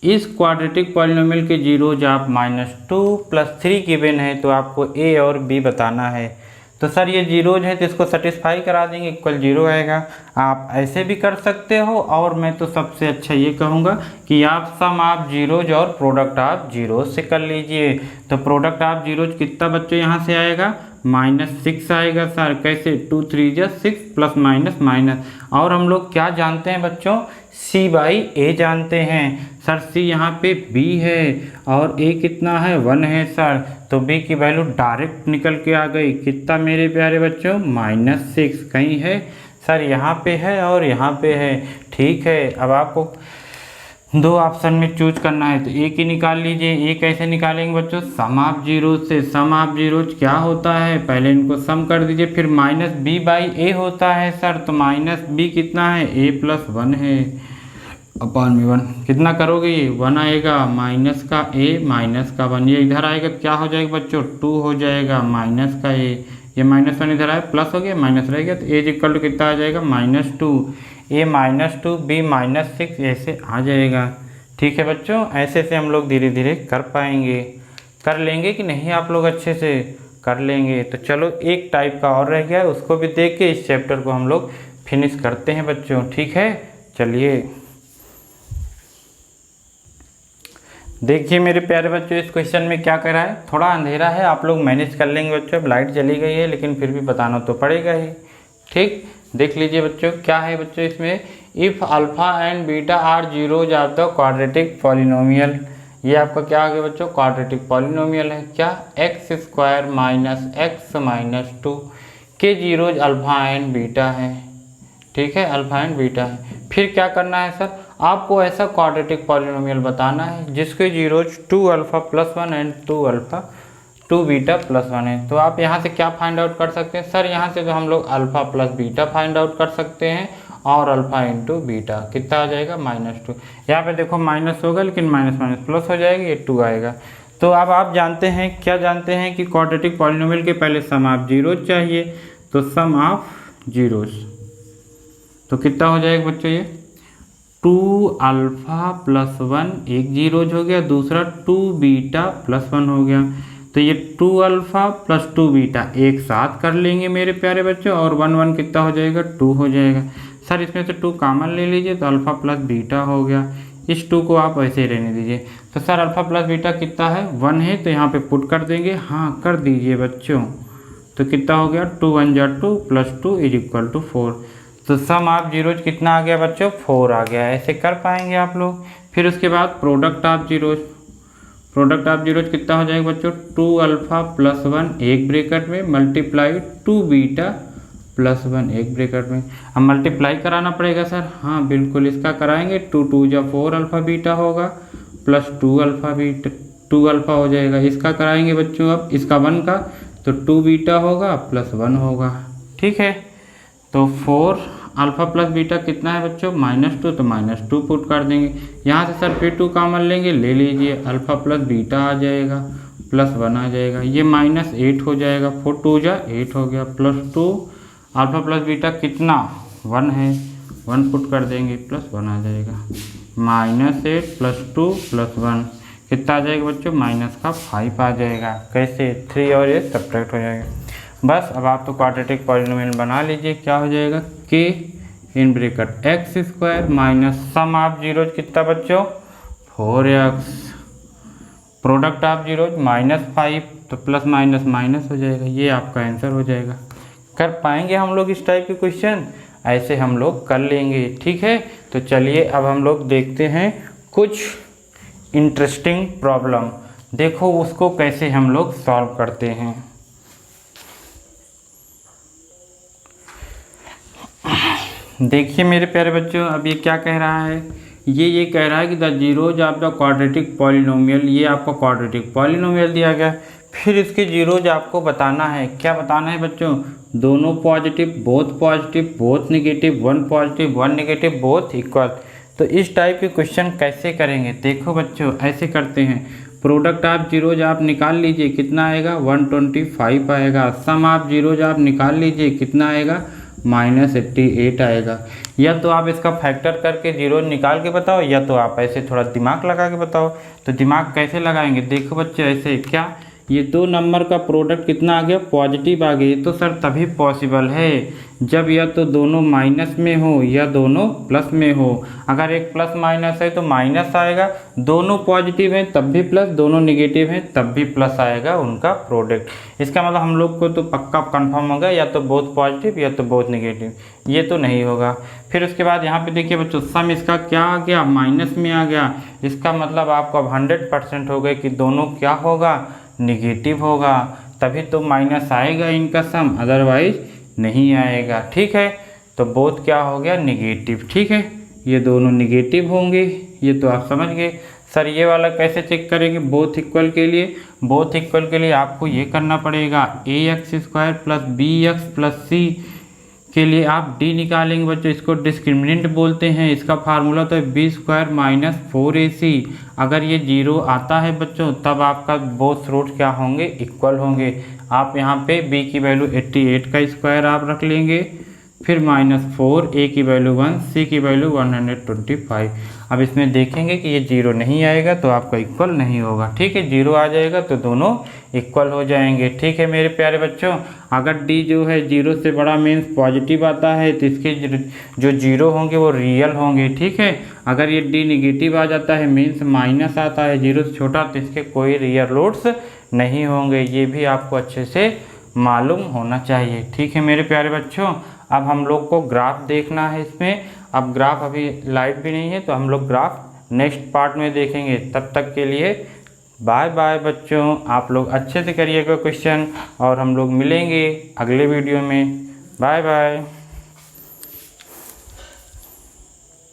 इस क्वाड्रेटिक पॉलिनोमियल के जीरोज आप -2 + 3 गिवन है, तो आपको ए और बी बताना है। तो सर ये जीरोज है तो इसको सेटिस्फाई करा देंगे, इक्वल 0 आएगा। आप ऐसे भी कर सकते हो, और मैं तो सबसे अच्छा ये कहूँगा कि आप सम ऑफ जीरोज और प्रोडक्ट ऑफ जीरोज से कर लीजिए। तो प्रोडक्ट ऑफ जीरोज कितना बच्चों यहाँ से आएगा, -6 आएगा। सर कैसे, 2 3 जा 6 प्लस माइनस माइनस, और हम लोग क्या जानते हैं बच्चों, c/a जानते हैं। सर c यहाँ पे b है और a कितना है, 1 है सर, तो b की वैल्यू डायरेक्ट निकल के आ गई, कितना मेरे प्यारे बच्चों, -6 कहीं है सर, यहाँ पे है और यहाँ पे है, ठीक है। अब आपको दो ऑप्शन में चूज करना है, तो ए की निकाल लीजिए। ए कैसे निकालेंगे बच्चों, सम ऑफ जीरोज से। सम ऑफ जीरोज क्या होता है, पहले इनको सम कर दीजिए, फिर -b/a होता है सर, तो -b कितना है, a + 1 है अपान में 1, कितना करोगे ये 1 आएगा, माइनस का a माइनस का 1, ये इधर आएगा क्या हो जाएगा बच्चों, 2 हो जाएगा, माइनस का a, ये -1 इधर आया, प्लस हो गया, माइनस रह गया, तो a इक्वल टू कितना आ जाएगा, -2, a -2 b -6 ऐसे आ जाएगा। ठीक है बच्चों, ऐसे से हम लोग धीरे धीरे कर पाएंगे। कर लेंगे कि नहीं आप लोग, अच्छे से कर लेंगे। तो चलो एक टाइप का और रह गया, उसको भी देख के इस चैप्टर को हम लोग फिनिश करते हैं बच्चों, ठीक है। चलिए देखिए मेरे प्यारे बच्चों, इस क्वेश्चन में क्या कह रहा है, थोड़ा अंधेरा है, आप लोग मैनेज कर लेंगे बच्चों, अब लाइट चली गई है लेकिन फिर भी बताना तो पड़ेगा ही। ठीक, देख लीजिए बच्चों क्या है बच्चों इसमें, if alpha and beta are zeros of the quadratic polynomial. ये आपका क्या आ गया बच्चों, क्वाड्रेटिक पॉलिनोमियल है क्या, x square minus x minus two के जीरोज अल्फा एंड बीटा है। ठीक है, अल्फा एंड बीटा है। फिर क्या करना है सर, आपको ऐसा क्वाड्रेटिक पॉलिनोमियल बताना है जिसके zeros 2 alpha plus 1 and 2 alpha 2 beta plus 1 है। तो आप यहाँ से क्या फाइंड आउट कर सकते हैं सर, यहाँ से तो हम लोग alpha plus beta find out कर सकते हैं और अल्फा इंटू बीटा कितना आ जाएगा -2। यहाँ पे देखो माइनस होगा लेकिन माइनस माइनस प्लस हो जाएगा, ये 2 आएगा। तो अब आप जानते हैं, क्या जानते हैं कि क्वाड्रेटिक पॉलिनोमियल के पहले सम ऑफ जीरोज चाहिए, तो सम ऑफ जीरोज तो कितना हो जाएगा बच्चों, ये 2 अल्फा प्लस 1 एक जीरोज हो गया, दूसरा 2 बीटा प्लस 1 हो गया। तो ये 2 अल्फा प्लस 2 बीटा एक साथ कर लेंगे मेरे प्यारे बच्चों, और 1 1 कितना हो जाएगा, 2 हो जाएगा। सर इसमें से 2 कॉमन ले लीजिए तो अल्फा प्लस बीटा हो गया, इस 2 को आप ऐसे ही रहने दीजिए। तो सर अल्फा प्लस बीटा कितना है, 1 है, तो यहाँ पे पुट कर देंगे, हाँ कर दीजिए बच्चों। तो कितना हो गया, 2 1 जा 2 प्लस 2 इज इक्वल टू 4। तो सम ऑफ जीरोज कितना आ गया बच्चों, 4 आ गया। ऐसे कर पाएंगे आप लोग। फिर उसके बाद product of zeros, product of zeros कितना हो जाएगा बच्चों, 2 अल्फा प्लस 1 एक ब्रैकेट में मल्टीप्लाई 2 बीटा प्लस 1 एक ब्रैकेट में। अब मल्टीप्लाई कराना पड़ेगा सर, हाँ बिल्कुल इसका कराएंगे, 2 2 जा 4 अल्फा बीटा होगा प्लस 2 अल्फा बीटा 2 अल्फा हो जाएगा। इसका कराएंगे बच्चों अब इसका 1 का, तो 2 बीटा होगा प्लस 1 होगा। ठीक है, तो 4 अल्फा प्लस बीटा कितना है बच्चों, -2, तो -2 पुट कर देंगे। यहाँ से सर फिर 2 कॉमन लेंगे, ले लीजिए, अल्फा प्लस बीटा आ जाएगा प्लस 1 आ जाएगा, ये -8 हो जाएगा, 4 2 जा 8 हो गया, प्लस 2 अल्फा प्लस बीटा कितना 1 है, 1 पुट कर देंगे प्लस 1 आ जाएगा, -8 प्लस 2 प्लस 1 कितना आ जाएगा बच्चों, -5 आ जाएगा। कैसे, 3 और ये सब्ट्रैक्ट हो जाएगा। बस अब आप तो क्वाड्रेटिक पॉलिनोमियल बना लीजिए, क्या हो जाएगा, के in bracket x square minus sum of zeros कितना बच्चों, 4x, प्रोडक्ट ऑफ जीरोज -5, तो प्लस माइनस माइनस हो जाएगा, ये आपका आंसर हो जाएगा। कर पाएंगे हम लोग इस टाइप के क्वेश्चन, ऐसे हम लोग कर लेंगे। ठीक है, तो चलिए अब हम लोग देखते हैं कुछ इंटरेस्टिंग प्रॉब्लम, देखो उसको कैसे हम लोग सॉल्व करते हैं। देखिए मेरे प्यारे बच्चों, अब ये क्या कह रहा है, ये कह रहा है कि the zeros of the quadratic polynomial, ये आपको क्वाड्रेटिक पॉलिनोमियल दिया गया। फिर इसके जीरोज आपको बताना है, क्या बताना है बच्चों, दोनों positive, both negative, 1 positive 1 negative, both equal. तो इस टाइप के क्वेश्चन कैसे करेंगे, देखो बच्चों ऐसे करते हैं, प्रोडक्ट ऑफ जीरोज आप निकाल लीजिए, कितना आएगा 125 आएगा, सम ऑफ जीरोज आप निकाल लीजिए, कितना आएगा -88 आएगा। या तो आप इसका फैक्टर करके जीरो निकाल के बताओ, या तो आप ऐसे थोड़ा दिमाग लगा के बताओ। तो दिमाग कैसे लगाएंगे, देखो बच्चे ऐसे, क्या ये 2 नंबर का प्रोडक्ट कितना आ गया, पॉजिटिव आ गया। ये तो सर तभी पॉसिबल है जब या तो दोनों माइनस में हो या दोनों प्लस में हो। अगर एक प्लस माइनस है तो माइनस आएगा, दोनों पॉजिटिव हैं तब भी प्लस, दोनों नेगेटिव हैं तब भी प्लस आएगा उनका प्रोडक्ट। इसका मतलब हम लोग को तो पक्का कंफर्म होगा, या तो बोथ पॉजिटिव या तो बोथ नेगेटिव, ये तो नहीं होगा। फिर उसके बाद यहाँ पे देखिए बच्चों, सम इसका क्या आ गया, माइनस में आ गया। इसका मतलब आपको अब 100% हो गए कि दोनों क्या होगा, निगेटिव होगा, तभी तो माइनस आएगा इनका सम, अदरवाइज नहीं आएगा। ठीक है, तो बोथ क्या हो गया, निगेटिव। ठीक है, ये दोनों निगेटिव होंगे, ये तो आप समझ गए। सर ये वाला कैसे चेक करेंगे, बोथ इक्वल के लिए, बोथ इक्वल के लिए आपको ये करना पड़ेगा, ax² plus bx plus c के लिए आप d निकालेंगे बच्चों, इसको डिस्क्रिमिनेंट बोलते हैं। इसका फार्मूला तो है b² माइनस 4ac। अगर ये 0 आता है बच्चों तब आपका बोथ रूट क्या होंगे, इक्वल होंगे। आप यहाँ पे b की वैल्यू 88 का स्क्वायर आप रख लेंगे, फिर -4, a की वैल्यू 1, c की वैल्यू 125। अब इसमें देखेंगे कि ये 0 नहीं आएगा तो आपका इक्वल नहीं होगा। ठीक है, 0 आ जाएगा तो दोनों इक्वल हो जाएंगे। ठीक है मेरे प्यारे बच्चों, अगर d जो है 0 से बड़ा मीन्स पॉजिटिव आता है तो इसके जो 0 होंगे वो रियल होंगे। ठीक है, अगर ये d निगेटिव आ जाता है मीन्स माइनस आता है 0 से छोटा, तो इसके कोई रियल रूट्स नहीं होंगे। ये भी आपको अच्छे से मालूम होना चाहिए। ठीक है मेरे प्यारे बच्चों, अब हम लोग को ग्राफ देखना है इसमें। अब ग्राफ अभी लाइट भी नहीं है तो हम लोग ग्राफ नेक्स्ट पार्ट में देखेंगे। तब तक के लिए बाय बाय बच्चों, आप लोग अच्छे से करिएगा क्वेश्चन और हम लोग मिलेंगे अगले वीडियो में। Bye bye.